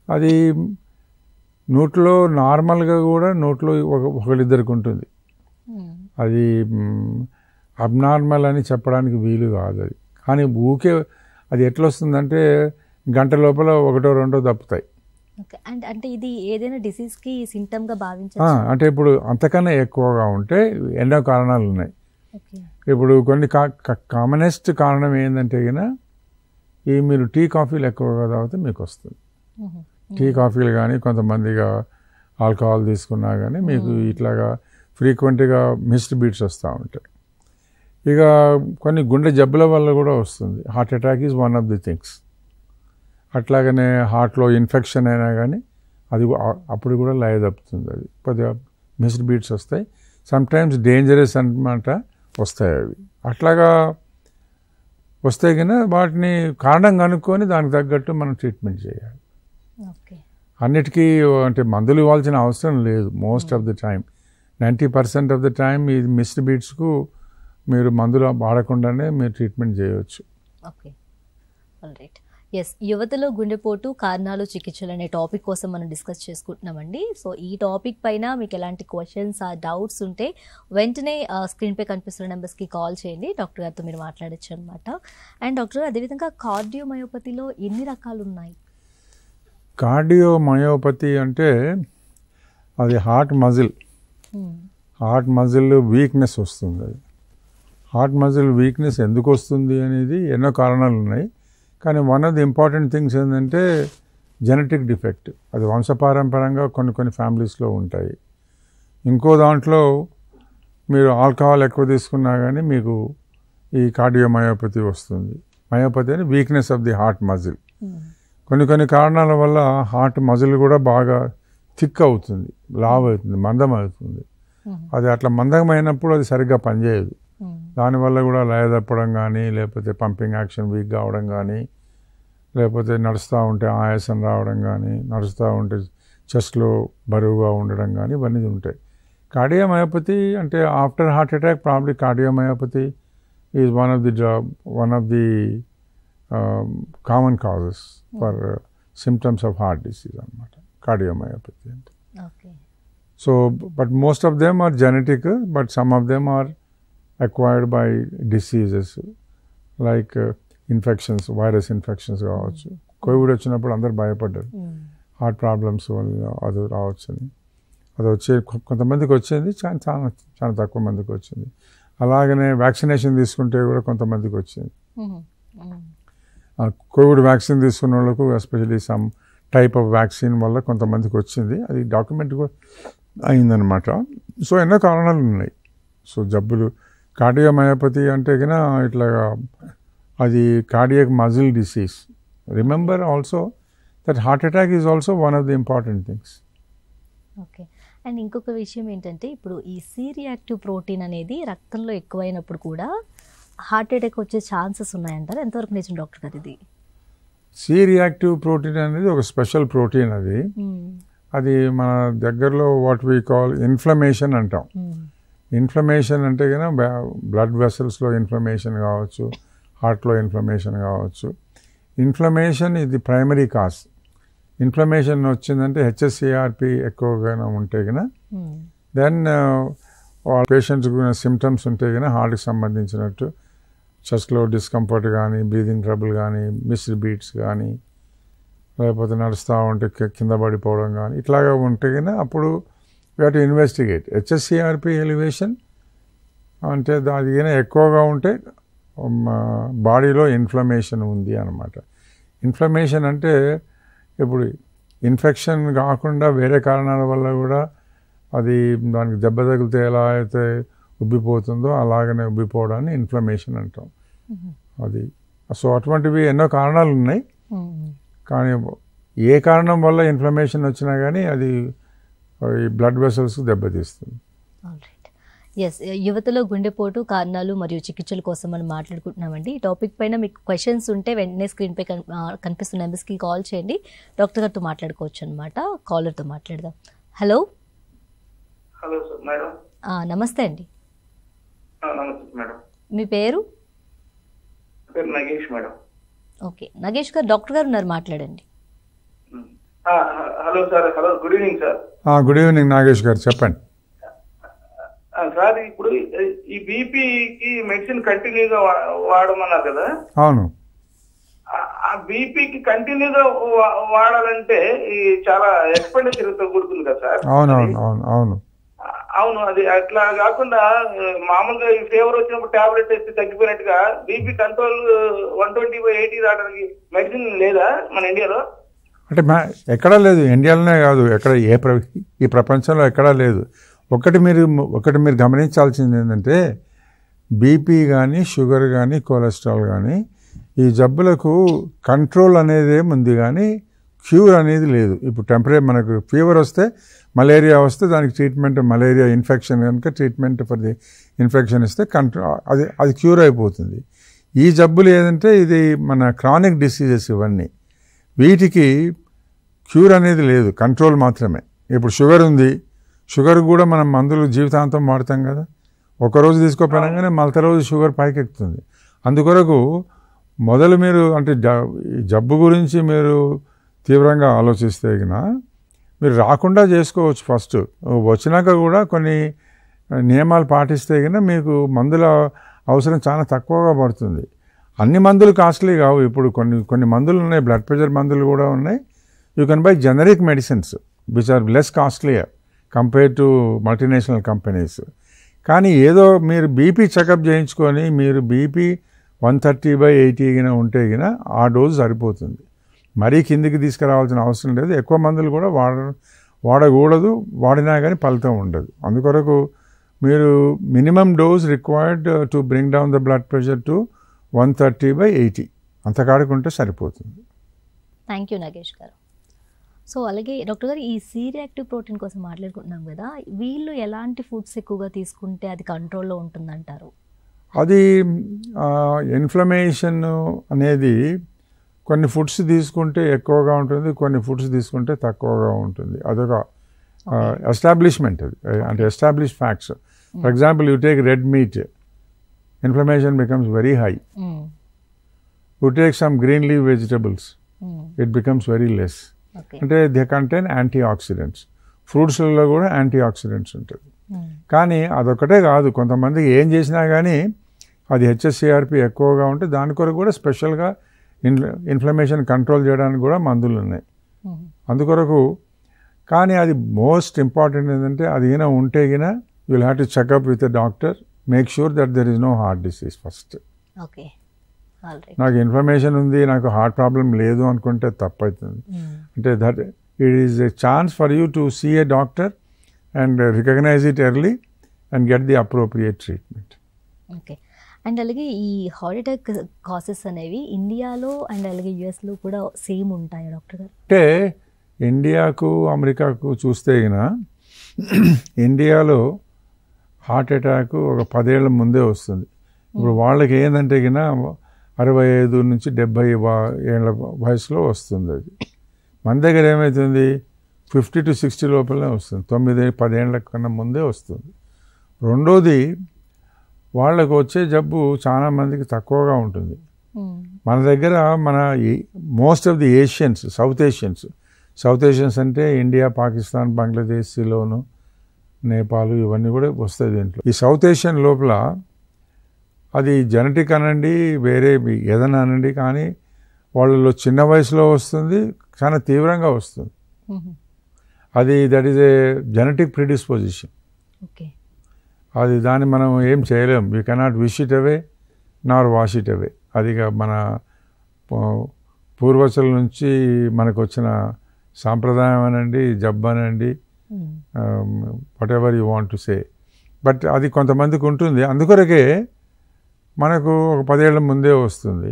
అది నోట్లో నార్మల్గా కూడా నోట్లో ఒకరిద్దరికి ఉంటుంది. అది అబ్నార్మల్ అని చెప్పడానికి వీలు కాదు అది. కానీ ఊకే అది ఎట్లా వస్తుందంటే గంట లోపల 1 or 2 తప్పుతాయి. అంటే ఇది ఏదైనా డిసీజ్కి సింటమ్గా భావించవచ్చు. అంటే ఇప్పుడు అంతకన్నా ఎక్కువగా ఉంటే ఎన్నో కారణాలు ఉన్నాయి. ఇప్పుడు కొన్ని కామనెస్ట్ కారణం ఏంటంటే కన్నా ఈ మీరు టీ కాఫీలు ఎక్కువగా తాగితే మీకు వస్తుంది. టీ కాఫీలు కానీ కొంతమందిగా ఆల్కహాల్ తీసుకున్నా కానీ మీకు ఇట్లాగా ఫ్రీక్వెంట్గా మిస్డ్ బీట్స్ వస్తూ ఉంటాయి. ఇక కొన్ని గుండె జబ్బుల వల్ల కూడా వస్తుంది. Heart attack is one of the things. అట్లాగనే హార్ట్లో ఇన్ఫెక్షన్ అయినా కానీ అది అప్పుడు కూడా లయ తప్పుతుంది. అది కొద్దిగా మిస్డ్ బీట్స్ వస్తాయి. సమ్టైమ్స్ డేంజరస్ అన్నమాట వస్తాయి అవి. అట్లాగా వస్తే కన్నా వాటిని కారణం కనుక్కొని దానికి తగ్గట్టు మనం ట్రీట్మెంట్ చేయాలి. అన్నిటికీ అంటే మందులు ఇవ్వాల్సిన అవసరం లేదు. Most of the time 90% of the time ఈ మిస్డ్ బీట్స్కు మీరు మందులు వాడకుండానే మీరు ట్రీట్మెంట్ చేయవచ్చు. Okay, all right. ఎస్, యువతలో గుండెపోటు కారణాలు చికిత్సలు అనే టాపిక్ కోసం మనం డిస్కస్ చేసుకుంటున్నామండి. సో ఈ టాపిక్ పైన మీకు ఎలాంటి క్వశ్చన్స్ డౌట్స్ ఉంటే వెంటనే స్క్రీన్పై కనిపిస్తున్న నెంబర్స్కి కాల్ చేయండి, డాక్టర్ గారితో మీరు మాట్లాడచ్చు అనమాట. అండ్ డాక్టర్, అదేవిధంగా కార్డియోమయోపతిలో ఎన్ని రకాలు ఉన్నాయి? కార్డియోమయోపతి అంటే అది హార్ట్ మజిల్ వీక్నెస్ వస్తుంది. అది హార్ట్ మజిల్ వీక్నెస్ ఎందుకు వస్తుంది అనేది ఎన్నో కారణాలు ఉన్నాయి. కానీ one of the important things ఏంటంటే జెనెటిక్ డిఫెక్ట్. అది వంశపారంపరంగా కొన్ని ఫ్యామిలీస్లో ఉంటాయి. ఇంకో దాంట్లో మీరు ఆల్కహాల్ ఎక్కువ తీసుకున్నా కానీ మీకు ఈ కార్డియోమయోపతి వస్తుంది. మయోపతి అని weakness of the heart muscle. కొన్ని కారణాల వల్ల హార్ట్ మజిల్ కూడా బాగా థిక్ అవుతుంది, లావ్ అవుతుంది, మందం అవుతుంది. అది అట్లా మందమైనప్పుడు అది సరిగ్గా పనిచేయదు. దానివల్ల కూడా లయ తప్పడం కానీ, లేకపోతే పంపింగ్ యాక్షన్ వీక్ కావడం కానీ, లేకపోతే నడుస్తూ ఉంటే ఆయాసం రావడం కానీ, నడుస్తూ ఉంటే చెస్ట్లో బరువుగా ఉండడం కానీ, ఇవన్నీ ఉంటాయి. కార్డియోమయోపతి అంటే after heart attack probably cardiomyopathy is one of the common causes for symptoms of heart disease అన్నమాట కార్డియోమయోపతి అంటే. So but most of them are genetic, but some of them are acquired by diseases like infections, virus infections కావచ్చు. Covid వచ్చినప్పుడు అందరు భయపడ్డారు heart problems వల్ల అది రావచ్చని. అది కొంతమందికి వచ్చింది, చాలా తక్కువ మందికి వచ్చింది. అలాగనే వ్యాక్సినేషన్ తీసుకుంటే కూడా కొంతమందికి వచ్చింది. కోవిడ్ వ్యాక్సిన్ తీసుకున్న వాళ్ళకు especially some type of vaccine వల్ల కొంతమందికి వచ్చింది. అది డాక్యుమెంట్ కూడా అయిందనమాట. సో ఎన్నో కారణాలు ఉన్నాయి. సో జబ్బులు కార్డియోమయోపతి అంటే కన్నా ఇట్లాగా అది cardiac muscle disease. Remember also that heart attack is also one of the important things. Okay. And ఇంకొక విషయం ఏంటంటే ఇప్పుడు ఈ సి రియాక్టివ్ ప్రోటీన్ అనేది రక్తంలో ఎక్కువైనప్పుడు కూడా హార్ట్ అటాక్ వచ్చే ఛాన్సెస్ ఉన్నాయంటారు, ఎంతవరకు నిజం డాక్టర్ గారు ఇది? సి రియాక్టివ్ ప్రోటీన్ అనేది ఒక స్పెషల్ ప్రోటీన్. అది మన దగ్గరలో వాట్ వీ కాల్ ఇన్ఫ్లమేషన్ అంటాం. ఇన్ఫ్లమేషన్ అంటే కన్నా బ్లడ్ వెసల్స్లో ఇన్ఫ్లమేషన్ కావచ్చు, హార్ట్లో ఇన్ఫ్లమేషన్ కావచ్చు. ఇన్ఫ్లమేషన్ ఇది ప్రైమరీ కాజ్. ఇన్ఫ్లమేషన్ వచ్చిందంటే హెచ్ఎస్సిఆర్పి ఎక్కువగా ఉంటే కన్నా దెన్ పేషెంట్స్కి సిమ్టమ్స్ ఉంటే కన్నా హార్ట్కి సంబంధించినట్టు చెస్ట్లో డిస్కంఫర్ట్ కానీ, బ్రీదింగ్ ట్రబుల్ కానీ, మిస్డ్ బీట్స్ కానీ, లేకపోతే నడుస్తూ ఉంటే కింద పడిపోవడం కానీ ఇట్లాగా ఉంటే కన్నా అప్పుడు we have to investigate. HSCRP elevation అంటే అది ఎక్కువగా ఉంటే బాడీలో ఇన్ఫ్లమేషన్ ఉంది అన్నమాట. ఇన్ఫ్లమేషన్ అంటే ఇప్పుడు ఇన్ఫెక్షన్ కాకుండా వేరే కారణాల వల్ల కూడా అది దానికి దెబ్బ తగిలితే ఎలా అయితే ఉబ్బిపోతుందో అలాగనే ఉబ్బిపోవడాన్ని ఇన్ఫ్లమేషన్ అంటాం. అది సో అటువంటివి ఎన్నో కారణాలు ఉన్నాయి. కానీ ఏ కారణం వల్ల ఇన్ఫ్లమేషన్ వచ్చినా కానీ అది ఈ బ్లడ్ వెసల్స్ దెబ్బతీస్తుంది. ఎస్, యువతలో గుండెపోటు కారణాలు మరియు చికిత్సల కోసం మనం మాట్లాడుకుంటున్నామండి. ఈ టాపిక్ పైన మీకు క్వశ్చన్స్ ఉంటే వెంటనే స్క్రీన్పై కనిపిస్తున్న నెంబర్స్కి కాల్ చేయండి, డాక్టర్ గారితో మాట్లాడుకోవచ్చు అనమాట. కాలర్తో మాట్లాడదాం. హలో. Hello sir madam. నమస్తే అండి. నమస్తే మేడం. మీ పేరు? నగేష్ మేడం. ఓకే నగేష్ గారు, డాక్టర్ గారు ఉన్నారు, మాట్లాడండి. Hello sir. Hello, good evening sir. Good evening Nagesh గారు, చెప్పండి సార్. ఇప్పుడు ఈ బీపీకి మెడిసిన్ కంటిన్యూగా వాడమన్నారు కదా. అవును. ఆ బీపీకి కంటిన్యూగా వాడాలంటే చాలా ఎక్స్పెండిచర్ తో కూడుతుంది కదా సార్. అవునవును అవును అవును అవును. అది అట్లా కాకుండా మామూలుగా ఈ ఫీవర్ వచ్చినప్పుడు టాబ్లెట్ వేస్తే తగ్గిపోయినట్టుగా బీపీ కంట్రోల్ 120/80 దాటానికి మెడిసిన్ లేదా మన ఇండియాలో? అంటే ఎక్కడా లేదు, ఇండియాలోనే కాదు, ఎక్కడ ఈ ప్రపంచంలో ఎక్కడా లేదు. ఒకటి మీరు గమనించాల్సింది ఏంటంటే బీపీ కానీ, షుగర్ కానీ, కొలెస్ట్రాల్ కానీ ఈ జబ్బులకు కంట్రోల్ అనేది ఉంది కానీ క్యూర్ అనేది లేదు. ఇప్పుడు మనకు ఫీవర్ వస్తే, మలేరియా వస్తే దానికి ట్రీట్మెంట్, మలేరియా ఇన్ఫెక్షన్ కనుక ట్రీట్మెంట్ ఫర్ ది ఇన్ఫెక్షన్ ఇస్తే అది క్యూర్ అయిపోతుంది. ఈ జబ్బులు ఏదంటే ఇది మన క్రానిక్ డిసీజెస్, ఇవన్నీ వీటికి క్యూర్ అనేది లేదు, కంట్రోల్ మాత్రమే. ఇప్పుడు షుగర్ ఉంది, షుగర్ కూడా మనం మందులు జీవితాంతం వాడతాం కదా. ఒకరోజు తీసుకోపోయినాగానే మళ్ళీ రోజు షుగర్ పైకెక్కుతుంది. అందుకొరకు మొదలు మీరు అంటే ఈ జబ్బు గురించి మీరు తీవ్రంగా ఆలోచిస్తే గిన మీరు రాకుండా చేసుకోవచ్చు. ఫస్ట్ వచ్చినాక కూడా కొన్ని నియమాలు పాటిస్తే గిన మీకు మందుల అవసరం చాలా తక్కువగా పడుతుంది. అన్ని మందులు కాస్ట్లీ కావు. ఇప్పుడు కొన్ని మందులు ఉన్నాయి, బ్లడ్ ప్రెషర్ మందులు కూడా ఉన్నాయి. You can buy generic medicines which are less costlier compare to multinational companies. కానీ ఏదో మీరు బీపీ చెకప్ చేయించుకొని మీరు బీపీ 130/80 గిన ఉంటే గిన ఆ డోసు సరిపోతుంది. మరీ కిందికి తీసుకురావాల్సిన అవసరం లేదు. ఎక్కువ మందులు కూడా వాడకూడదు. వాడినా కానీ ఫలితం ఉండదు. అందుకొరకు మీరు minimum dose required to bring down the blood pressure to 130/80 అంత కాడుకుంటే సరిపోతుంది. థ్యాంక్ యూ నాగేష్ గారు. సో అలాగే డాక్టర్ గారు, ఈ సి రియాక్టివ్ ప్రోటీన్ కోసం మాట్లాడుకుంటున్నాం కదా, వీళ్ళు ఎలాంటి ఫుడ్స్ ఎక్కువగా తీసుకుంటే అది కంట్రోల్లో ఉంటుందంటారు? అది ఇన్ఫ్లమేషన్ అనేది కొన్ని ఫుడ్స్ తీసుకుంటే ఎక్కువగా ఉంటుంది, కొన్ని ఫుడ్స్ తీసుకుంటే తక్కువగా ఉంటుంది. అదొక ఎస్టాబ్లిష్మెంట్. అది అంటే establish facts. For example you take red meat, inflammation becomes very high. You take some green leave vegetables, it becomes very less. అంటే దే కంటైన్ యాంటీ ఆక్సిడెంట్స్. ఫ్రూట్స్లలో కూడా యాంటీ ఆక్సిడెంట్స్ ఉంటుంది. కానీ అదొక్కటే కాదు, కొంతమందికి ఏం చేసినా కానీ అది హెచ్ఎస్సిఆర్పి ఎక్కువగా ఉంటే దాని కొరకు కూడా స్పెషల్గా ఇన్ఫ్లమేషన్ కంట్రోల్ చేయడానికి కూడా మందులు ఉన్నాయి. అందుకొరకు కానీ అది మోస్ట్ ఇంపార్టెంట్ ఏంటంటే అది ఈయన ఉంటే గిన you will have to checkup with a doctor, make sure that there is no heart disease first. Okay, నాకు ఇన్ఫ్లమేషన్ ఉంది, నాకు హార్ట్ ప్రాబ్లం లేదు అనుకుంటే తప్పవుతుంది. అంటే that it is a chance for you to see a doctor and recognise it early and get the appropriate treatment. Okay. And అలాగే ఈ heart attack causes అనేవి ఇండియాలో అండ్ అలాగే యుఎస్లో కూడా సేమ్ ఉంటాయా డాక్టర్ గారు? అంటే ఇండియాకు అమెరికాకు చూస్తే గిన ఇండియాలో హార్ట్ అటాక్ ఒక 10 ఏళ్ల ముందే వస్తుంది. ఇప్పుడు వాళ్ళకి ఏంటంటే గిన 65 నుంచి 70 ఏళ్ళ వయసులో వస్తుంది. అది మన దగ్గర ఏమవుతుంది 50 to 60 లోపలనే వస్తుంది. 9-10 ఏళ్ళ కన్నా ముందే వస్తుంది. రెండోది వాళ్ళకు వచ్చే జబ్బు చాలా మందికి తక్కువగా ఉంటుంది. మన దగ్గర most of the Asians, south Asians అంటే ఇండియా, పాకిస్తాన్, బంగ్లాదేశ్, సిలోను, నేపాల్ ఇవన్నీ కూడా వస్తాయి దీంట్లో. ఈ సౌత్ ఏషియన్ లోపల అది జెనెటిక్ అనండి, వేరే ఏదైనా అనండి, కానీ వాళ్ళలో చిన్న వయసులో వస్తుంది, చాలా తీవ్రంగా వస్తుంది. అది that is a genetic predisposition. Okay, అది దాన్ని మనం ఏం చేయలేం. You cannot wish it away Nar wash it away. అది మన పూర్వసుల నుంచి మనకు వచ్చిన సాంప్రదాయం అనండి, జబ్బు అనండి, what ever you want to say. But అది కొంతమందికి ఉంటుంది. అందుకొరకే మనకు ఒక 10 ఏళ్ల ముందే వస్తుంది.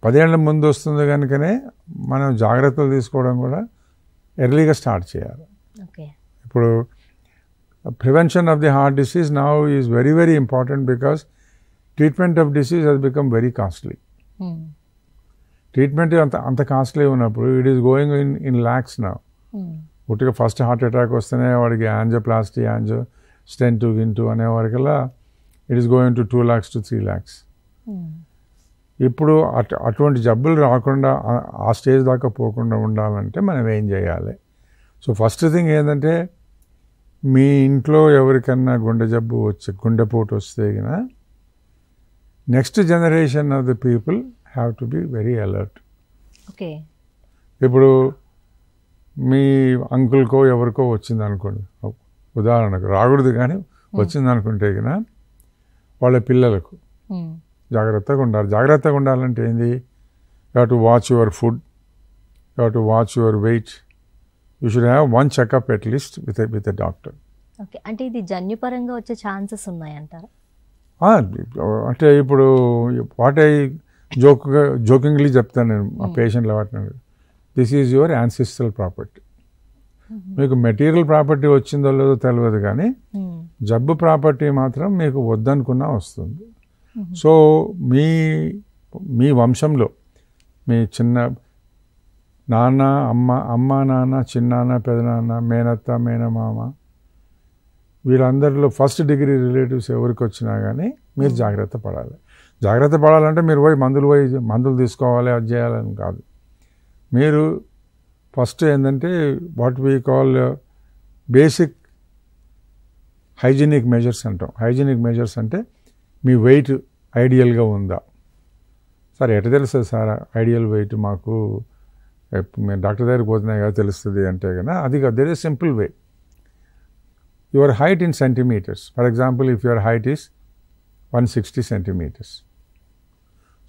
10 ఏళ్ల ముందు వస్తుంది కనుకనే మనం జాగ్రత్తలు తీసుకోవడం కూడా ఎర్లీగా స్టార్ట్ చేయాలి. ఇప్పుడు prevention of the heart disease now is very very important because treatment of disease has become very costly. Treatment అంత కాస్ట్లీ ఉన్నప్పుడు it is going in lakhs now. పుట్టిగా ఫస్ట్ హార్ట్ అటాక్ వస్తేనే వాడికి యాంజియోప్లాస్టీ, స్టెంట్ గింటు అనే వరకల్లా it is going to 2 lakhs to 3 lakhs. ఇప్పుడు అటువంటి జబ్బులు రాకుండా ఆ స్టేజ్ దాకా పోకుండా ఉండాలంటే మనం ఏం చేయాలి? సో ఫస్ట్ థింగ్ ఏంటంటే మీ ఇంట్లో ఎవరికన్నా గుండెపోటు వస్తే గినా next generation of the people have to be very alert. Okay, ఇప్పుడు మీ అంకుల్కో ఎవరికో వచ్చింది అనుకోండి, ఉదాహరణకు రాకూడదు కానీ వచ్చింది అనుకుంటే గినా వాళ్ళ పిల్లలకు జాగ్రత్తగా ఉండాలి. జాగ్రత్తగా ఉండాలంటే ఏంది? You have to watch your food, you have to watch your weight, you should have 1 checkup at least with a doctor. Okay, అంటే ఇది జన్యుపరంగా వచ్చే ఛాన్సెస్ ఉన్నాయంటారా? అంటే ఇప్పుడు వాట్ ఐ జోకింగ్లీ చెప్తాను నేను ఆ పేషెంట్లు వాటిని, this is your ancestral property. మీకు మెటీరియల్ ప్రాపర్టీ వచ్చిందో లేదో తెలియదు కానీ జబ్బు ప్రాపర్టీ మాత్రం మీకు వద్దనుకున్నా వస్తుంది. సో మీ వంశంలో మీ చిన్న నాన్న, అమ్మ నాన్న, చిన్నాన్న, పెదనాన్న, మేనత్త, మేనమామ వీళ్ళందరిలో ఫస్ట్ డిగ్రీ రిలేటివ్స్ ఎవరికి వచ్చినా కానీ మీరు జాగ్రత్త పడాలి. జాగ్రత్త పడాలంటే మీరు మందులు తీసుకోవాలి, అది చేయాలని కాదు. మీరు ఫస్ట్ ఏంటంటే what we call basic hygienic measures అంటాం. హైజీనిక్ మెజర్స్ అంటే మీ వెయిట్ ఐడియల్గా ఉందా? సార్ ఎట్లా తెలుస్తుంది సార్ ఐడియల్ వెయిట్? మాకు మేము డాక్టర్ దగ్గరికి పోతున్నాయి కదా తెలుస్తుంది అంటే కదా, అది కాదు. There is simple way. Your height in centimetres. For example, if your height is 160 centimeters.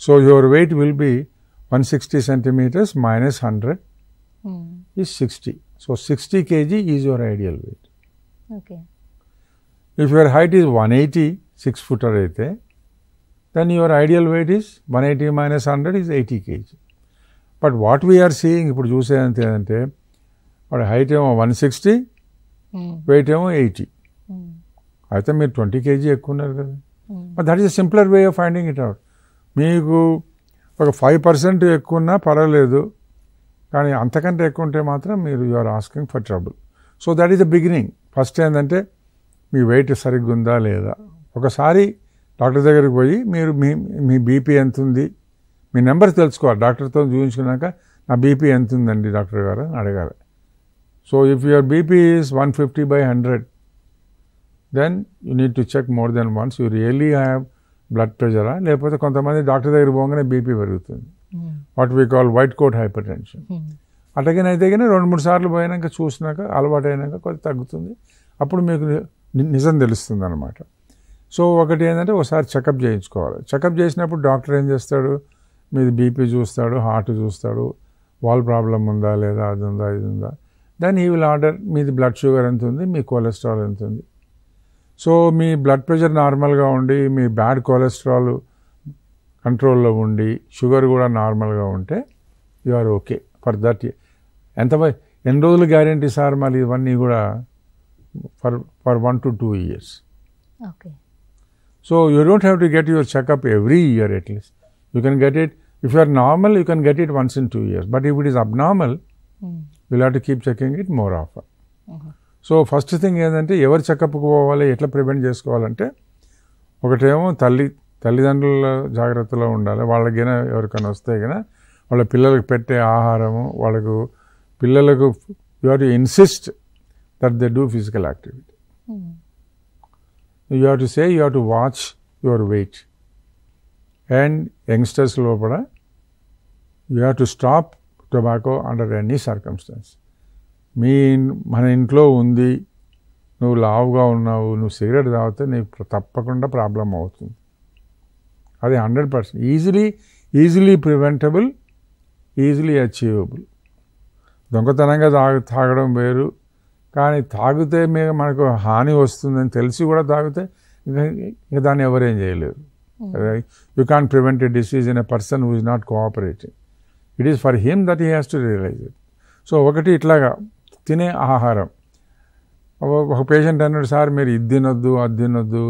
So your weight will be 160 centimeters minus 100 is 60. So 60 kg is your ideal weight. Okay. If your height is 180, 6-footer అయితే, then your ideal weight is 180 minus 100 is 80 kg. But what we are seeing, ఇప్పుడు చూసేది ఏంటంటే వాడి height ఏమో 160, wait ఏమో 80. అయితే మీరు 20 kg ఎక్కువ ఉన్నారు కదా. But that is a simpler way of finding it out. మీకు ఒక 5% ఎక్కువ ఉన్నా పర్వాలేదు, కానీ అంతకంటే ఎక్కువ ఉంటే మాత్రం మీరు you are asking for trouble. So that is the beginning. First ఏంటంటే మీ వెయిట్ సరిగ్గా ఉందా లేదా. ఒకసారి డాక్టర్ దగ్గరికి పోయి మీరు మీ బీపీ ఎంత ఉంది, మీ నెంబర్ తెలుసుకోవాలి. డాక్టర్తో చూపించుకున్నాక నా బీపీ ఎంత ఉందండి డాక్టర్ గారు అని అడగాలి. So if your BP is 150/100, then you need to check more then once you really have blood ప్రెషరా, లేకపోతే కొంతమంది డాక్టర్ దగ్గర పోగానే బీపీ పెరుగుతుంది, what we call white coat hypertension. అటకనైతే కానీ 2-3 సార్లు పోయినాక చూసినాక అలవాటు అయినాక కొద్ది తగ్గుతుంది. అప్పుడు మీకు నిజం తెలుస్తుంది అనమాట. సో ఒకటి ఏంటంటే ఒకసారి చెకప్ చేయించుకోవాలి. చెకప్ చేసినప్పుడు డాక్టర్ ఏం చేస్తాడు, మీది బీపీ చూస్తాడు, హార్ట్ చూస్తాడు, వాల్ ప్రాబ్లం ఉందా లేదా, అది ఉందా ఇది ఉందా. దెన్ హీ విల్ ఆర్డర్ మీది బ్లడ్ షుగర్ ఎంత ఉంది, మీ కొలెస్ట్రాల్ ఎంత ఉంది. సో మీ బ్లడ్ ప్రెషర్ నార్మల్గా ఉండి, మీ బ్యాడ్ కొలెస్ట్రాల్ కంట్రోల్లో ఉండి, షుగర్ కూడా నార్మల్గా ఉంటే you are okay for that. ఎన్ని రోజులు గ్యారెంటీ సార్ మళ్ళీ ఇవన్నీ కూడా? For 1 to 2 years. Okay. So you don't have to get your checkup every year at least. You can get it, if you are normal, you can get it once in 2 years. But if it is abnormal, you'll have to keep checking it more often. So first thing ఏంటంటే ఎవరు చెకప్కి పోవాలి, ఎట్లా prevent చేసుకోవాలంటే, ఒకటేమో తల్లిదండ్రుల జాగ్రత్తలో ఉండాలి. వాళ్ళకి ఎవరికైనా వస్తే కన్నా వాళ్ళ పిల్లలకు పెట్టే ఆహారము, పిల్లలకు you have to insist that they do physical activity. You have to say, you have to watch your weight. And youngsters లోపల you have to stop tobacco under any circumstance. మన ఇంట్లో ఉంది, నువ్వు లావుగా ఉన్నావు, నువ్వు సిగరెట్ తాగితే నీకు తప్పకుండా ప్రాబ్లం అవుతుంది. అది 100% ఈజీలీ ప్రివెంటబుల్, ఈజీలీ అచీవబుల్. దొంగతనంగా తాగడం వేరు, కానీ తాగితే మనకు హాని వస్తుందని తెలిసి కూడా తాగితే ఇంకా దాన్ని ఎవరేం చేయలేరు. You can't prevent a disease in a person who is not cooperating. It is for him that he has to realise it. So ఒకటి ఇట్లాగా తినే ఆహారం. ఒక పేషెంట్ అన్నాడు, సార్ మీరు ఇది తినొద్దు అది తినొద్దు,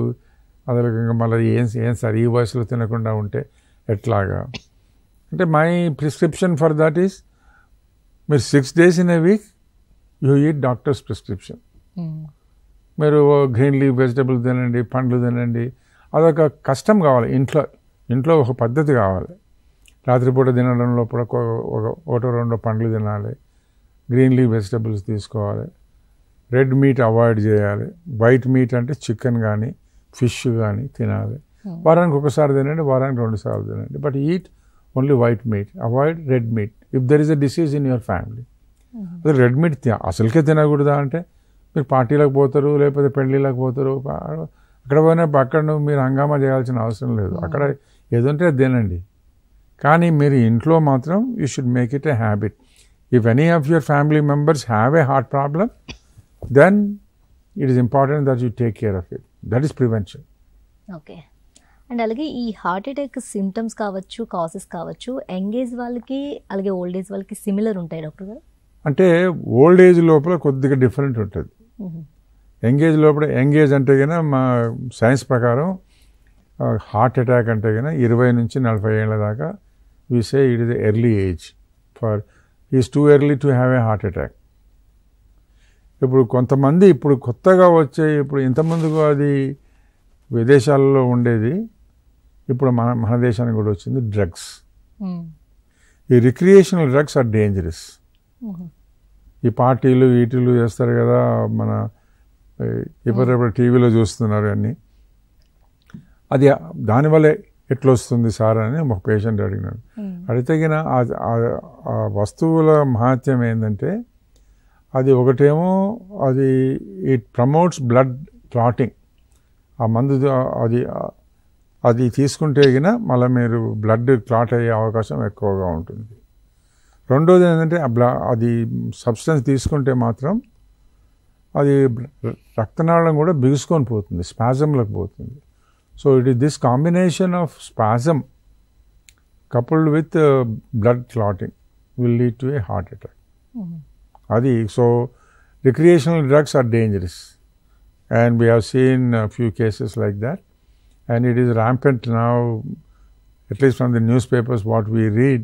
అసలు ఇంకా మళ్ళీ ఏం సార్ ఈ వయసులో తినకుండా ఉంటే ఎట్లాగా అంటే, my prescription for that is, మీరు 6 days in a week you eat doctors prescription. మీరు గ్రీన్ లీఫ్ వెజిటబుల్ తినండి, పండ్లు తినండి. అదొక కష్టం కావాలి. ఇంట్లో ఒక పద్ధతి కావాలి. రాత్రిపూట తినడం లోపల ఒకటో 2 పండ్లు తినాలి, గ్రీన్ లీఫ్ వెజిటబుల్స్ తీసుకోవాలి, రెడ్ మీట్ అవాయిడ్ చేయాలి. వైట్ మీట్ అంటే చికెన్ కానీ ఫిష్ కానీ తినాలి. వారానికి ఒకసారి తినండి, వారానికి 2 సార్లు తినండి. But eat only white meet, avoid red meat if there is a disease in your family. అదే రెడ్ మీట్ అసలుకే తినకూడదా అంటే, మీరు పార్టీలకు పోతారు, లేకపోతే పెళ్ళిళ్ళకి పోతారు, అక్కడ పోయినప్పుడు అక్కడ మీరు హంగామా చేయాల్సిన అవసరం లేదు. అక్కడ ఏదంటే అది తినండి. కానీ మీరు ఇంట్లో మాత్రం you should make it a habit. If any of your family members have a heart problem, then it is important that you take care of it. That is prevention. Okay. And అలాగే ఈ heart attack symptoms కావచ్చు, cases కావచ్చు, young age వాళ్ళకి అలాగే old age వాళ్ళకి similar ఉంటాయి doctor గారు? అంటే ఓల్డ్ ఏజ్ లోపల కొద్దిగా డిఫరెంట్ ఉంటుంది. యంగ్ ఏజ్ అంటే కన్నా మా సైన్స్ ప్రకారం హార్ట్ అటాక్ అంటే కన్నా 20 నుంచి 40 ఏళ్ళ దాకా we say it is the early age for he is too early to have a heart attack. ఇప్పుడు కొంతమంది ఇప్పుడు కొత్తగా వచ్చే, ఇప్పుడు ఇంతకుముందుకు అది విదేశాలలో ఉండేది, ఇప్పుడు మన దేశానికి కూడా వచ్చింది డ్రగ్స్. ఈ రిక్రియేషనల్ డ్రగ్స్ ఆర్ డేంజరస్. ఈ పార్టీలు వీటిలు చేస్తారు కదా, మన ఎప్పుడెప్పుడు టీవీలో చూస్తున్నారు అన్నీ. అది దానివల్ల ఎట్లా వస్తుంది సార్ అని ఒక పేషెంట్ అడిగినాడు. అడిగితే ఆ వస్తువుల మహత్యం ఏంటంటే అది ఒకటేమో అది ఇట్ ప్రమోట్స్ బ్లడ్ క్లాటింగ్. ఆ మందు అది తీసుకుంటే మళ్ళీ మీరు బ్లడ్ క్లాట్ అయ్యే అవకాశం ఎక్కువగా ఉంటుంది. రెండోది ఏంటంటే అది సబ్స్టెన్స్ తీసుకుంటే మాత్రం అది రక్తనాళం కూడా బిగుసుకొని పోతుంది, స్పాజంలకు పోతుంది. So it is this combination of spasm coupled with blood clotting will lead to a heart attack. అది so recreational drugs are dangerous and we have seen few cases like that and it is rampant now, at least from the newspapers what we read.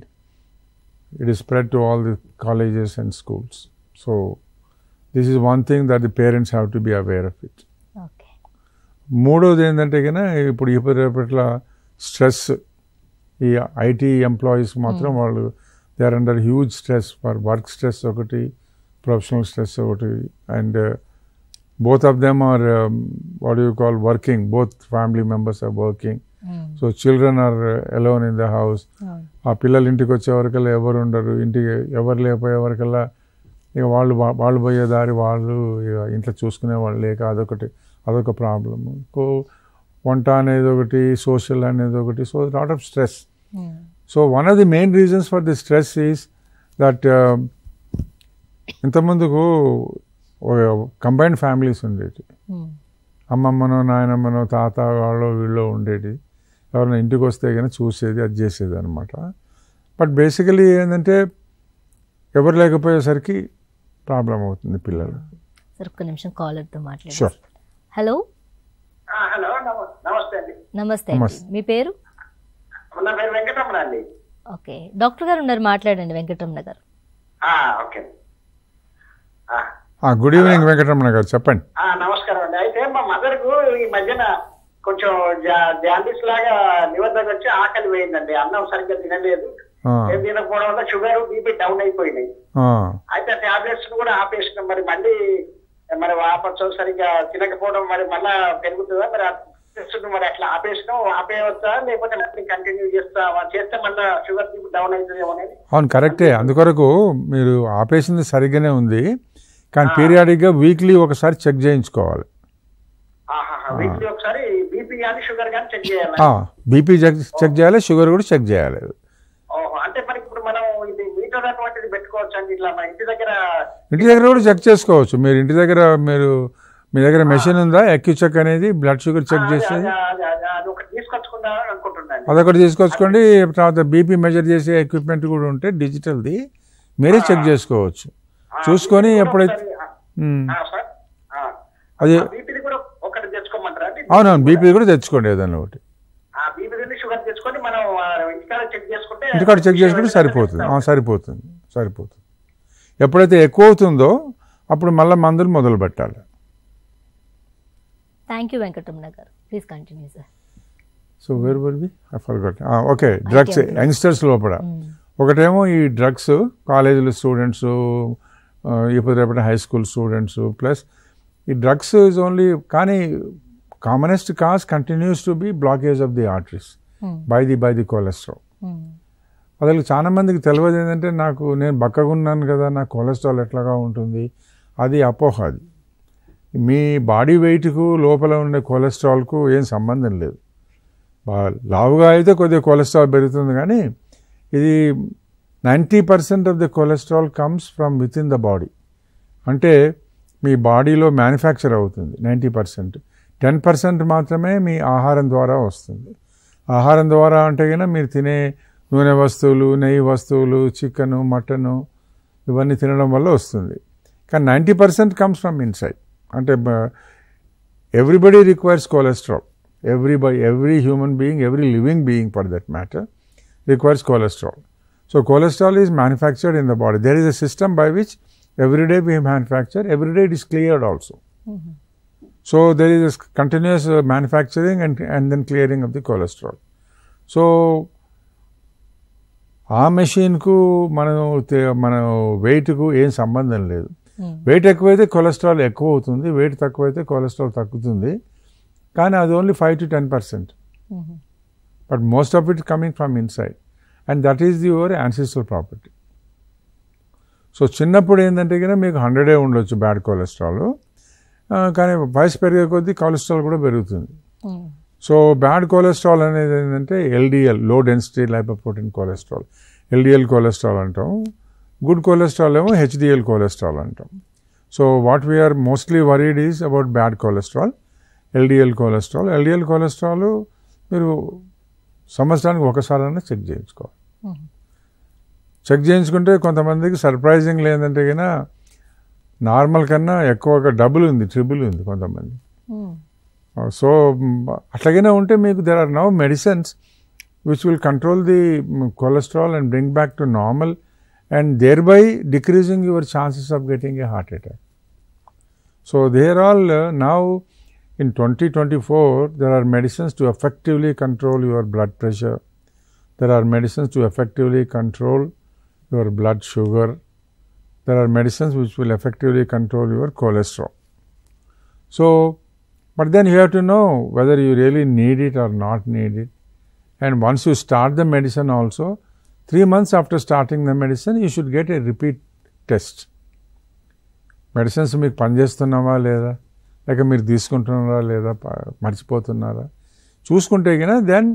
It is spread to all the colleges and schools. So this is one thing that the parents have to be aware of it. Okay. మూడోది ఏంటంటే ఇప్పుడు ఇప్పటిలా stress, ఈ IT employees మాత్రం వాళ్ళు they are under huge stress for work stress ఒకటి, professional stress ఒకటి, and both of them are what do you call working, both family members are working. So children are alone in the house. ఆ పిల్లలు ఇంటికి వచ్చే వరకల్లా ఎవరు ఉండరు, ఇంటికి ఎవరు లేకపోయే వరకల్లా ఇక వాళ్ళు పోయే దారి వాళ్ళు ఇంట్లో చూసుకునే వాళ్ళు లేక అదొక ప్రాబ్లము. వంట అనేది ఒకటి, సోషల్ అనేది ఒకటి. So lot of stress. So one of the main reasons for the stress is that ఇంతకుముందుకు కంబైన్డ్ ఫ్యామిలీస్ ఉండేవి. అమ్మమ్మనో నాయనమ్మనో తాత వాళ్ళు వీళ్ళు ఉండేది. ఎవరైనా ఇంటికి వస్తే కానీ చూసేది, అది చేసేది అనమాట. బట్ బేసికలీ ఏంటంటే ఎవరు లేకపోయేసరికి ప్రాబ్లం అవుతుంది పిల్లలు. సార్ ఒక్క నిమిషం కాలర్తో మాట్లాడండి. షూర్. హలో. హలో, నమస్తే అండి. నమస్తే అండి, మీ పేరు? నా పేరు వెంకటరమణ అండి. ఓకే, డాక్టర్ గారు ఉన్నారు, మాట్లాడండి వెంకటరమణ గారు. ఓకే. గుడ్ ఈవినింగ్ వెంకటరమణ గారు, చెప్పండి. నమస్కారం అండి. అయితే మా మదర్ కు ఈ మధ్యన కొంచెం జాండీస్ లాగా నివర్దక వచ్చి ఆకలి పోయిందండి. అన్నం సరిగ్గా తినలేదు, ఏం తినకపోవడం వల్ల షుగర్, బీపీ డౌన్ అయిపోయినాయి. అయితే టాబ్లెట్స్ కూడా ఆపేసినాం. మరి మళ్ళీ ఆపచ్చు, సరిగ్గా తినకపోవడం మరి మళ్ళా పెరుగుతుందా? మరి అట్లా ఆపేసినాం, ఆపేయవచ్చా లేకపోతే మళ్ళీ కంటిన్యూ చేస్తే మళ్ళీ షుగర్ బీపీ డౌన్ అవుతుందేమో అనేది? అవును, కరెక్టే. అందుకొరకు మీరు ఆపేసింది సరిగ్గానే ఉంది, కానీ పీరియాడిక్గా వీక్లీ ఒకసారి చెక్ చేయించుకోవాలి. బీపీ చెక్ చేయాలి, షుగర్ కూడా చెక్ చేయాలి. ఇంటి దగ్గర కూడా చెక్ చేసుకోవచ్చు. మీరు ఇంటి దగ్గర మీ దగ్గర మెషిన్ ఉందా, అక్యూచెక్ అనేది బ్లడ్ షుగర్ చెక్ చేసేది? అదొకటి తీసుకొచ్చుకోండి. తర్వాత బీపీ మెజర్ చేసే ఎక్విప్మెంట్ కూడా ఉంటే డిజిటల్ది, మీరే చెక్ చేసుకోవచ్చు. చూసుకొని ఎప్పుడైతే అది అవునవును బీపీ కూడా తెచ్చుకోండి, ఏదన్నా ఒకటి ఇంటికాడ చెక్ చేసుకుంటే సరిపోతుంది. ఎప్పుడైతే ఎక్కువ అవుతుందో అప్పుడు మళ్ళీ మందులు మొదలు పెట్టాలి. థ్యాంక్ యూ వెంకటరమణ గారు, please continue sir. So where were we? I forgot. Okay, drugs youngsters లోపల ఒకటేమో ఈ డ్రగ్స్ కాలేజీలో స్టూడెంట్స్, ఇప్పుడు రేపటి హై స్కూల్ స్టూడెంట్స్, ప్లస్ ఈ డ్రగ్స్ ఈజ్ ఓన్లీ, కానీ commonest cause continues to be blockage of the arteries by the cholesterol. అసలు చాలా మందికి తెలియదు ఏంటంటే నేను బక్కగా ఉన్నాను కదా, నాకు కొలెస్ట్రాల్ ఎట్లాగా ఉంటుంది, అది అపోహ. అది మీ బాడీ వెయిట్కు లోపల ఉండే కొలెస్ట్రాల్కు ఏం సంబంధం లేదు. లావుగా అయితే కొద్దిగా కొలెస్ట్రాల్ పెరుగుతుంది, కానీ ఇది 90% of the cholesterol comes from with in the body. అంటే మీ బాడీలో మ్యానుఫ్యాక్చర్ అవుతుంది 90%. 10% మాత్రమే మీ ఆహారం ద్వారా వస్తుంది. ఆహారం ద్వారా అంటే కన్నా మీరు తినే నూనె వస్తువులు, నెయ్యి వస్తువులు, చికెను, మటను ఇవన్నీ తినడం వల్ల వస్తుంది. కానీ 90% కమ్స్ ఫ్రమ్ ఇన్సైడ్. అంటే everybody requires cholesterol. every human being, every living being for that matter, requires cholesterol. So cholesterol is manufactured in the body. There is a system by which every day we manufacture, every day it is cleared also. So there is a continuous manufacturing and then clearing of the cholesterol. So ఆ మెషిన్కు మన వెయిట్కు ఏం సంబంధం లేదు. Wait ఎక్కువైతే cholesterol ఎక్కువ అవుతుంది, wait తక్కువైతే cholesterol తగ్గుతుంది. కానీ అది only 5 to 10%. But most of it coming from inside and that is your ancestral property. So చిన్నప్పుడు ఏంటంటే కనుక మీకు 100 ఉండొచ్చు బ్యాడ్ కొలెస్ట్రాల్, కానీ వయసు పెరిగే కొద్దీ కొలెస్ట్రాల్ కూడా పెరుగుతుంది. సో బ్యాడ్ కొలెస్ట్రాల్ అనేది ఏంటంటే LDL, low density lipoprotein cholesterol, LDL cholesterol అంటాం. గుడ్ కొలెస్ట్రాల్ ఏమో హెచ్డిఎల్ కొలెస్ట్రాల్ అంటాం. So what we are mostly worried is about bad cholesterol, LDL cholesterol. LDL cholesterol మీరు సంవత్సరానికి ఒకసారైనా చెక్ చేయించుకోవాలి. చెక్ చేయించుకుంటే కొంతమందికి సర్ప్రైజింగ్ లేదంటే కన్నా నార్మల్ కన్నా ఎక్కువగా డబుల్ ఉంది, ట్రిపుల్ ఉంది కొంతమంది. సో అట్లాగైనా ఉంటే మీకు there are now medicines which will control the cholesterol and bring back to normal and thereby decreasing your chances of getting a heart attack. So they are all now in 2024 there are medicines to effectively control your blood pressure. There are medicines to effectively control your blood sugar. There are medicines which will effectively control your cholesterol. So, but then you have to know whether you really need it or not need it. And once you start the medicine also, 3 months after starting the medicine, you should get a repeat test. Medicines మీకు పనిచేస్తున్నావా లేదా, లేక మీరు తీసుకుంటున్నారా లేదా, మర్చిపోతున్నారా చూసుకుంటే కనుక then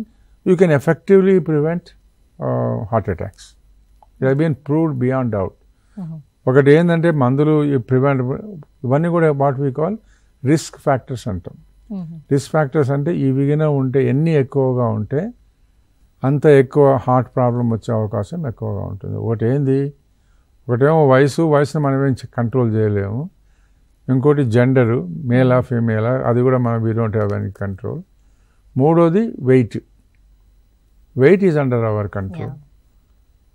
you can effectively prevent heart attacks. It has been proved beyond doubt. ఒకటి ఏంటంటే మందులు ప్రివెంట్, ఇవన్నీ కూడా what we call risk factors అంటాం. రిస్క్ ఫ్యాక్టర్స్ అంటే ఇవిగిన ఉంటే, ఎన్ని ఎక్కువగా ఉంటే అంత ఎక్కువ హార్ట్ ప్రాబ్లం వచ్చే అవకాశం ఎక్కువగా ఉంటుంది. ఒకటేమో వయసుని మనం ఏం కంట్రోల్ చేయలేము. ఇంకోటి జెండరు, మేలా ఫీమేలా, అది కూడా మనం we don't have any control. మూడోది weight is under our control.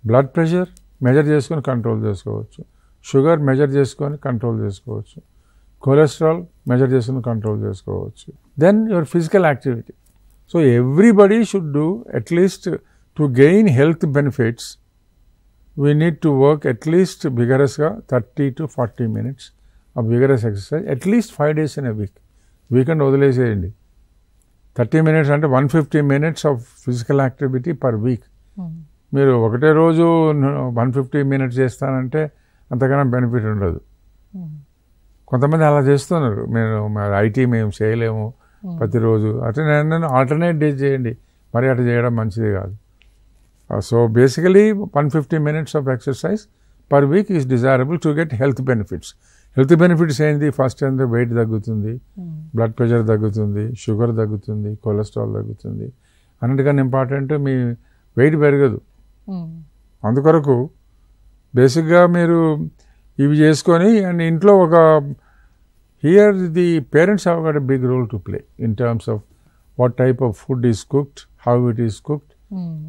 Blood pressure measure చేసుకొని కంట్రోల్ చేసుకోవచ్చు, షుగర్ మెజర్ చేసుకొని కంట్రోల్ చేసుకోవచ్చు, కొలెస్ట్రాల్ మెజర్ చేసుకొని కంట్రోల్ చేసుకోవచ్చు. Then your physical activity. So everybody should do at least, to gain health benefits, we need to work at least vigorously 30 to 40 minutes of vigorous exercise, at least 5 days in a week. Weekend వదిలేసేయండి. 30 minutes అంటే 150 minutes of physical activity per week. మీరు ఒకటే రోజు 150 minutes చేస్తానంటే అంతకన్నా benefit ఉండదు. కొంతమంది అలా చేస్తున్నారు, ఐటీ మేము చేయలేము ప్రతిరోజు, అట్లా నేను ఆల్టర్నేట్ డేస్ చేయండి, మరి అట్లా చేయడం మంచిది కాదు. So basically 150 minutes of exercise per week is desirable to get health benefits. Health benefits ఏంటి? ఫస్ట్ ఏంటంటే వెయిట్ తగ్గుతుంది, బ్లడ్ ప్రెషర్ తగ్గుతుంది, షుగర్ తగ్గుతుంది, కొలెస్ట్రాల్ తగ్గుతుంది. అన్నిటికన్నా ఇంపార్టెంట్ మీ వెయిట్ పెరగదు. అందుకొరకు బేసిక్గా మీరు ఇవి చేసుకొని, అండ్ ఇంట్లో ఒక here the parents have got a big role to play in terms of what type of food is cooked, how it is cooked,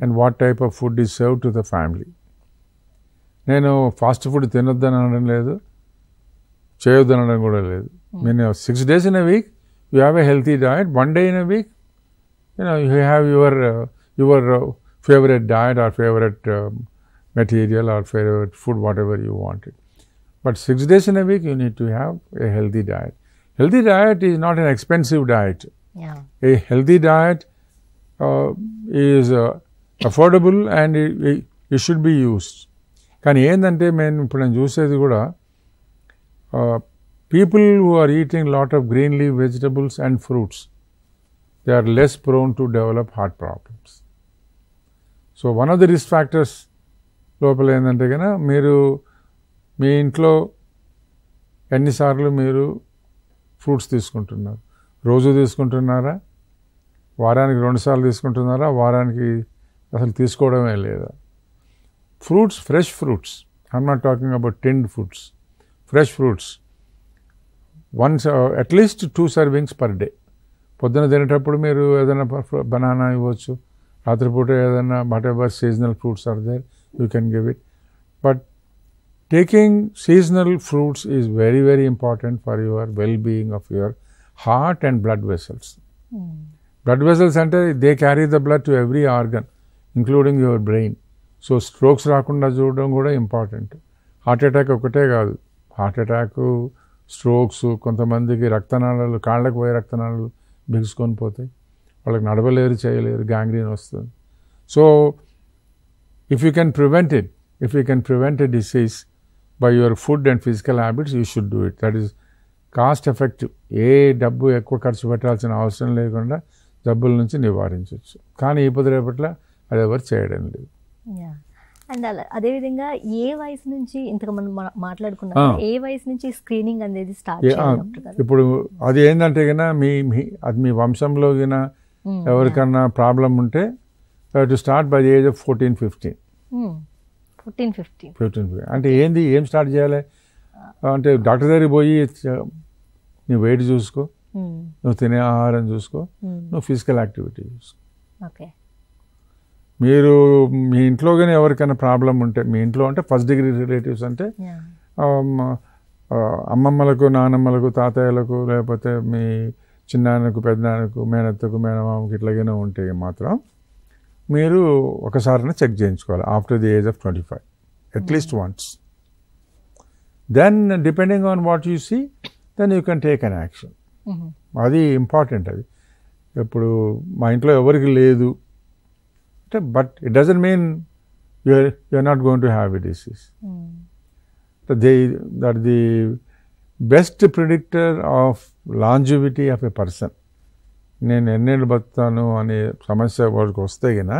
and what type of food is served to the family. నేను fast food తినొద్దని అనడం లేదు, చేయొద్దు అనడం కూడా లేదు. నేను 6 days in a week you have a healthy diet, 1 day in a week you have your favorite diet or favorite material or favorite food, whatever you want it. But 6 days in a week you need to have a healthy diet. Healthy diet is not an expensive diet. Yeah. A healthy diet is affordable and it should be used. కానీ ఏంటంటే ఇప్పుడు నేను చూసేది కూడా people who are eating lot of green leaf vegetables and fruits, they are less prone to develop heart problems. So one of the risk factors లోపల ఏంటంటే కనుక మీరు మీ ఇంట్లో ఎన్నిసార్లు మీరు ఫ్రూట్స్ తీసుకుంటున్నారు? రోజు తీసుకుంటున్నారా? వారానికి 2 సార్లు తీసుకుంటున్నారా? వారానికి అసలు తీసుకోవడమే లేదా? Fruits, fresh fruits, I'm not talking about tinned foods, fresh fruits once at least 2 servings per day. పొద్దున తినేటప్పుడు మీరు ఏదైనా బనానా ఇవ్వచ్చు, రాత్రిపూట ఏదైనా whatever seasonal fruits are there you can give it. But taking seasonal fruits is very, very important for your well-being of your heart and blood vessels. Blood vessels అంటే they carry the blood to every organ including your brain. So strokes రాకుండా చూడడం కూడా important. Heart attack ఒకటే కాదు, heart attack, strokes, కొంతమందికి రక్తనాళాలు, కాళ్ళకు పోయే రక్తనాళాలు బిగుసుకొని పోతాయి, వాళ్ళకి నడవలేరు, చేయలేరు, గ్యాంగ్రీన్ వస్తుంది. So if you can prevent a disease by your food and physical habits, you should do it. That is cost effective. ఏ డబ్బు ఎక్కువ ఖర్చు పెట్టాల్సిన అవసరం లేకుండా జబ్బుల నుంచి నివారించవచ్చు. కానీ ఈ రేపట్ల అది ఎవరు చేయడం లేదు. అండ్ అలా అదేవిధంగా ఏ వయసు నుంచి ఇంతకు మనం మాట్లాడుకున్నాం, ఏ వయసు నుంచి స్క్రీనింగ్ అనేది స్టార్ట్ చేయాలి? ఇప్పుడు అది ఏంటంటే కన్నా అది మీ వంశంలో గిన ఎవరికన్నా ప్రాబ్లం ఉంటే to start by the age of 14-15. 14-15 అంటే ఏం స్టార్ట్ చేయాలి అంటే డాక్టర్ దగ్గరికి పోయి నీ వెయిట్ చూసుకో, నువ్వు తినే ఆహారం చూసుకో, నువ్వు ఫిజికల్ యాక్టివిటీ చూసుకో. మీరు మీ ఇంట్లో కానీ ఎవరికైనా ప్రాబ్లం ఉంటే, మీ ఇంట్లో అంటే ఫస్ట్ డిగ్రీ రిలేటివ్స్ అంటే అమ్మమ్మలకు, నానమ్మలకు, తాతయ్యలకు, లేకపోతే మీ చిన్నాన్నకు, పెద్దనాన్నకు, మేనత్తకు, మేనమామకు ఇట్లాగైనా ఉంటే మాత్రం మీరు ఒకసారి చెక్ చేయించుకోవాలి after the age of 25 at least once. Then depending on what you see then you can take an action. అది ఇంపార్టెంట్. అది ఇప్పుడు మా ఇంట్లో ఎవరికి లేదు అంటే, but it doesn't mean you're not going to have a disease. That the best predictor of longevity of a person, నేను ఎన్నేళ్ళు బతుకుతాను అనే సమస్య వాడికి వస్తే గిన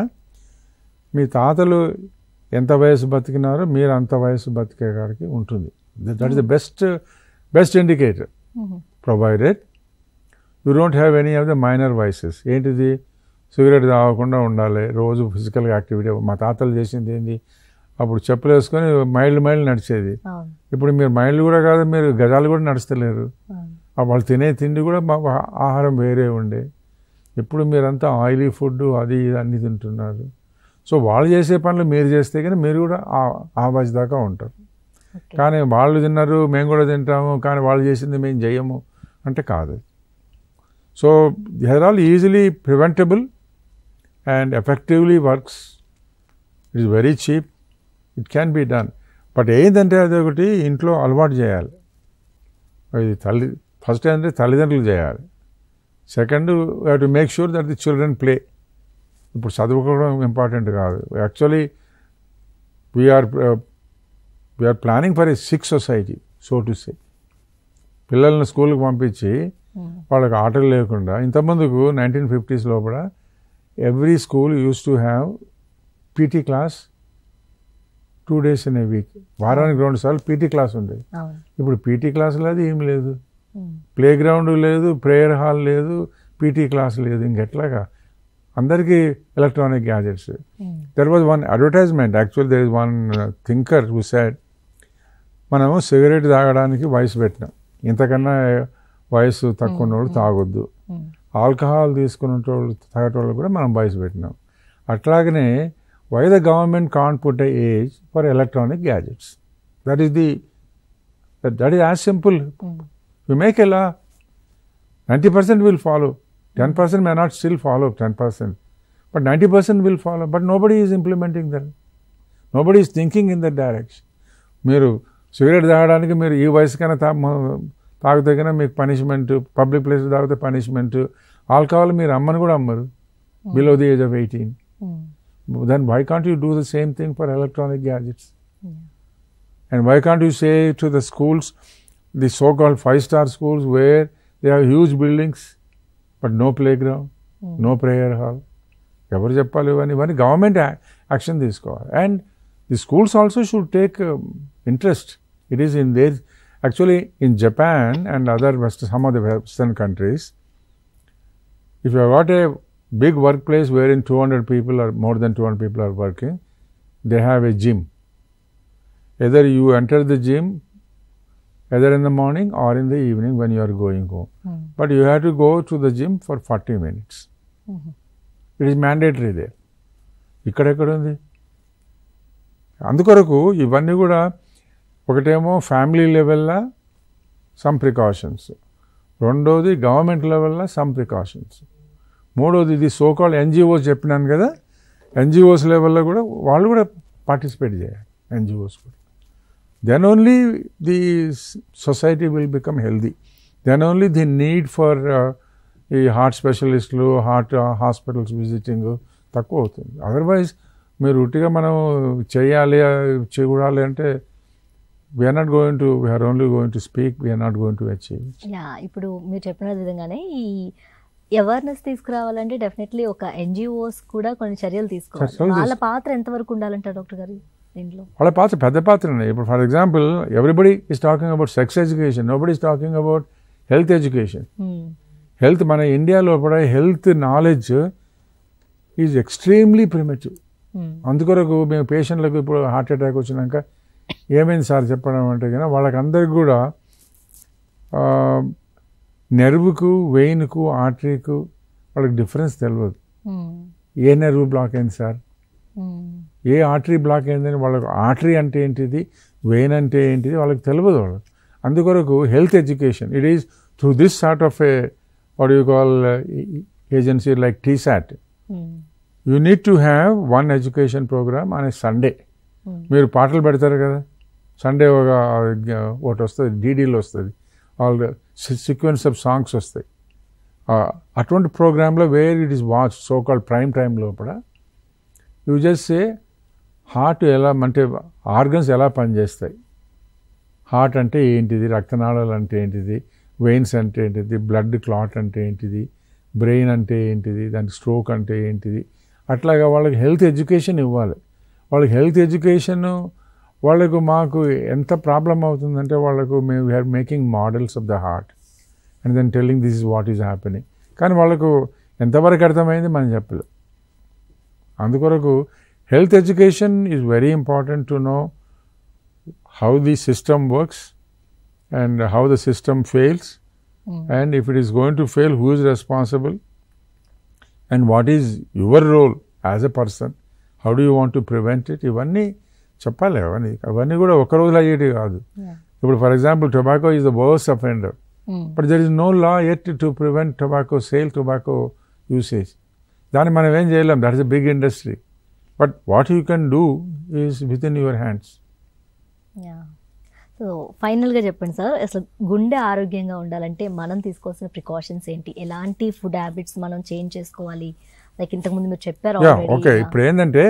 మీ తాతలు ఎంత వయసు బతికినారో మీరు అంత వయసు బతికే కాడికి ఉంటుంది. That is the best indicator, provided you don't have any of the minor vices. ఏంటిది? సిగరెట్ తాగకుండా ఉండాలి, రోజు ఫిజికల్ యాక్టివిటీ. మా తాతలు చేసింది ఏంది, అప్పుడు చెప్పులు వేసుకొని మైళ్ళు నడిచేది. ఇప్పుడు మీరు మైళ్ళు కూడా కాదు, మీరు గజాలు కూడా నడుస్తలేరు. వాళ్ళు తినే తిండి కూడా ఆహారం వేరే ఉండే. ఇప్పుడు మీరంతా ఆయిలీ ఫుడ్ అది ఇది అన్నీ తింటున్నారు. సో వాళ్ళు చేసే పనులు మీరు చేస్తే కానీ మీరు కూడా ఆ వయసు దాకా ఉంటారు. కానీ వాళ్ళు తిన్నారు మేము కూడా తింటాము, కానీ వాళ్ళు చేసింది మేము చేయము అంటే కాదు. So they are all easily preventable and effectively works. It is very cheap. It can be done. But ఏంటంటే అది ఒకటి ఇంట్లో అలవాటు చేయాలి. అది ఫస్ట్ ఏంటంటే తల్లిదండ్రులు చేయాలి. Second you have to make sure that the children play. ఇప్పుడు చదువుకోవడం ఇంపార్టెంట్ కాదు. Actually we are planning for a sick society, so to say. పిల్లల్ని స్కూల్కి పంపించి వాళ్ళకి ఆటలు లేకుండా, ఇంతకుముందుకు 1950s లోపల every school used to have PT class 2 days in a week. వారానికి 2 సార్లు పీటీ క్లాస్ ఉండేది. ఇప్పుడు పీటీ క్లాస్ లేదు, ఏం లేదు. ప్లే గ్రౌండ్ లేదు, ప్రేయర్ హాల్ లేదు, పీటీ క్లాస్ లేదు. ఇంకెట్లాగా అందరికీ electronic gadgets. There was one advertisement, actual there is one thinker who said, మనము సిగరెట్ తాగడానికి వయసు పెట్టినాం, ఇంతకన్నా వయసు తక్కువ ఉన్నోళ్ళు తాగొద్దు. ఆల్కహాల్ తీసుకునేటోళ్ళు తాగేటోళ్ళు కూడా మనం వయసు పెట్టినాం. అట్లాగనే why the government can't put a age for electronic gadgets? That is as simple. You make a law, 90% will follow. 10% may not still follow 10%, but 90% will follow. But nobody is implementing that. Nobody is thinking in that direction. మీరు cigarette తాగడానికి మీరు ఈ వయసుకైనా తాగితే కన్నా మీకు punishment, public place తాగితే punishment. Alcohol మీరు అమ్మని కూడా అమ్మరు below the age of 18. Then why can't you do the same thing for electronic gadgets? And why can't you say to the schools, the so-called 5-star schools where they have huge buildings but no playground, no prayer hall? ఎవరు చెప్పాలి ఇవన్నీ? Government action తీసుకోవాలి. And the schools also should take interest. It is in there. Actually, in Japan and some of the Western countries, if you have got a big workplace wherein 200 people or more than 200 people are working, they have a gym. Either you enter the gym either in the morning or in the evening when you are going home. But you have to go to the gym for 40 minutes. It is mandatory there. ఇక్కడ ఉంది. అందుకొరకు ఇవన్నీ కూడా ఒకటేమో family లెవెల్లో some precautions, రెండోది government లెవెల్లో some precautions, మూడోది ఇది సోకాల్డ్ ఎన్జిఓస్ చెప్పినాను కదా, ఎన్జిఓస్ లెవెల్లో కూడా వాళ్ళు కూడా పార్టిసిపేట్ చేయాలి, ఎన్జిఓస్ కూడా. Then only the society will become healthy. Then only the need for ఈ హార్ట్ స్పెషలిస్టులు, హార్ట్ హాస్పిటల్స్ విజిటింగ్ తక్కువ అవుతుంది. అదర్వైజ్ మీరు ఉట్టిగా మనం చేయాలి చూడాలి అంటే we are not going to, we are only going to speak, we are not going to achieve. ఇప్పుడు మీరు చెప్పిన విధంగానే ఈ అవేర్నెస్ తీసుకురావాలంటే డెఫినెట్లీ ఒక ఎన్జిఓస్ కూడా కొన్ని చర్యలు తీసుకోవాలి. వాళ్ళ పాత్ర ఎంతవరకు ఉండాలంటారు డాక్టర్ గారు దీంట్లో? వాళ్ళ పాత్ర పెద్ద పాత్రనే. ఇప్పుడు for example everybody is talking about sex education, nobody is talking about health education. Health మన ఇండియాలో కూడా హెల్త్ నాలెడ్జ్ ఈజ్ ఎక్స్ట్రీమ్లీ ప్రిమేటివ్. అందుకొరకు మేము పేషెంట్లకు ఇప్పుడు హార్ట్ అటాక్ వచ్చినాక ఏమైంది సార్ చెప్పడం అంటే కదా, వాళ్ళకందరికి కూడా నెర్వ్కు, వెయిన్కు, ఆర్టరీకు వాళ్ళకి డిఫరెన్స్ తెలియదు. ఏ నెర్వ్ బ్లాక్ అయింది సార్, ఏ ఆర్టరీ బ్లాక్ అయిందని వాళ్ళకు, ఆర్టరీ అంటే ఏంటిది, వెయిన్ అంటే ఏంటిది వాళ్ళకి తెలియదు వాళ్ళకి. అందుకొరకు health education, it is through this sort of a what you call agency like TSAT. You need to have one education programme on a Sunday. మీరు పాటలు పెడతారు కదా, సండే ఒకటి వస్తుంది, DDలో వస్తుంది, ఆల్ సీక్వెన్స్ ఆఫ్ సాంగ్స్ వస్తాయి. అటువంటి ప్రోగ్రాంలో where it is watch so called prime time లోపల యూ జస్ట్ సే హార్ట్ ఎలా అంటే ఆర్గన్స్ ఎలా పనిచేస్తాయి, హార్ట్ అంటే ఏంటిది, రక్తనాళాలు అంటే ఏంటిది, వెయిన్స్ అంటే ఏంటిది, బ్లడ్ క్లాట్ అంటే ఏంటిది, బ్రెయిన్ అంటే ఏంటిది, దానికి స్ట్రోక్ అంటే ఏంటిది, అట్లాగా వాళ్ళకి హెల్త్ ఎడ్యుకేషన్ ఇవ్వాలి. వాళ్ళకి హెల్త్ ఎడ్యుకేషన్ వాళ్ళకు మాకు ఎంత ప్రాబ్లం అవుతుందంటే వాళ్ళకు మేము we are making models of the heart and then telling this is what is happening. కానీ వాళ్ళకు ఎంతవరకు అర్థమైంది మనం చెప్పలేదు. అందుకొరకు health education is very important to know how the system works and how the system fails, and if it is going to fail, who is responsible, and what is your role as a person, how do you want to prevent it. ఇవన్నీ చెప్పాలి. అవన్నీ కూడా ఒక రోజులో అయ్యేటి కాదు. ఇప్పుడు for example tobacco is the worst offender, but there is no law yet to prevent tobacco sale, tobacco usage. దాన్ని మనం ఏం చేయలేం, that is a big industry, but what you can do is within your hands. So ఫైనల్గా చెప్పండి sir, అసలు గుండె ఆరోగ్యంగా ఉండాలంటే మనం తీసుకోవాల్సిన ప్రికాషన్స్ ఏంటి, ఎలాంటి ఫుడ్ హ్యాబిట్స్ మనం చేంజ్ చేసుకోవాలి? లైక్ ఇంతకుముందు మీరు చెప్పారు. ఓకే, ఇప్పుడు ఏంటంటే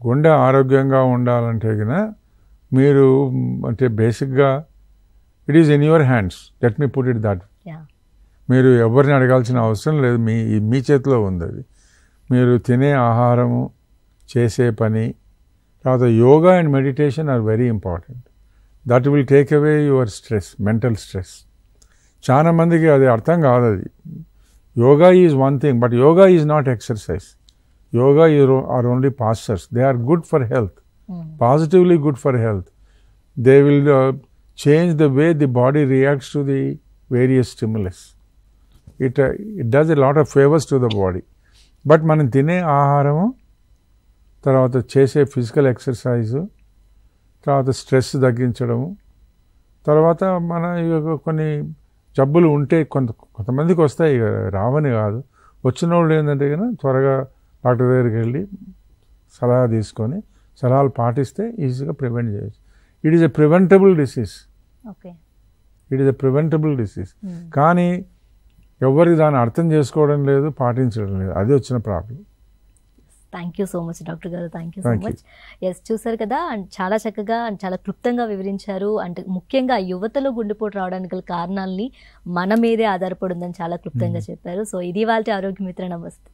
గుండె ఆరోగ్యంగా ఉండాలంటే కన్నా మీరు అంటే బేసిక్గా it is in your hands, let me put it that. మీరు ఎవరిని అడగాల్సిన అవసరం లేదు, మీ చేతిలో ఉంది అది. మీరు తినే ఆహారము, చేసే పని, తర్వాత yoga and meditation are very important. That will take away your stress, mental stress. చాలా మందికి అది అర్థం కాదు. అది yoga is one thing, but yoga is not exercise. Yoga are only postures. They are good for health, positively good for health. They will change the way the body reacts to the various stimulus. It does a lot of favours to the body. But మనం తినే ఆహారము, తర్వాత చేసే physical exercise, తర్వాత stress తగ్గించడము, తర్వాత మన కొన్ని జబ్బులు ఉంటే కొంతమందికి వస్తాయి, రావని కాదు. వచ్చిన వాళ్ళు ఏంటంటే కనుక త్వరగా డాక్టర్ దగ్గరికి వెళ్ళి సలహా తీసుకొని సలహాలు పాటిస్తే ఈజీగా ప్రివెంట్ చేయొచ్చు. It is a preventable disease. It is a preventable disease. కానీ ఎవరికి దాన్ని అర్థం చేసుకోవడం లేదు, పాటించడం లేదు. అది వచ్చిన problem. Thank you so much doctor గారు, thank you so much. Yes, చూసారు కదా, చాలా చక్కగా చాలా క్లుప్తంగా వివరించారు. అంటే ముఖ్యంగా యువతలో గుండెపోటు రావడానికి గల కారణాలని మన మీదే ఆధారపడి ఉందని చాలా క్లుప్తంగా చెప్పారు. సో ఇది వాళ్ళ ఆరోగ్య మిత్ర. నమస్తే.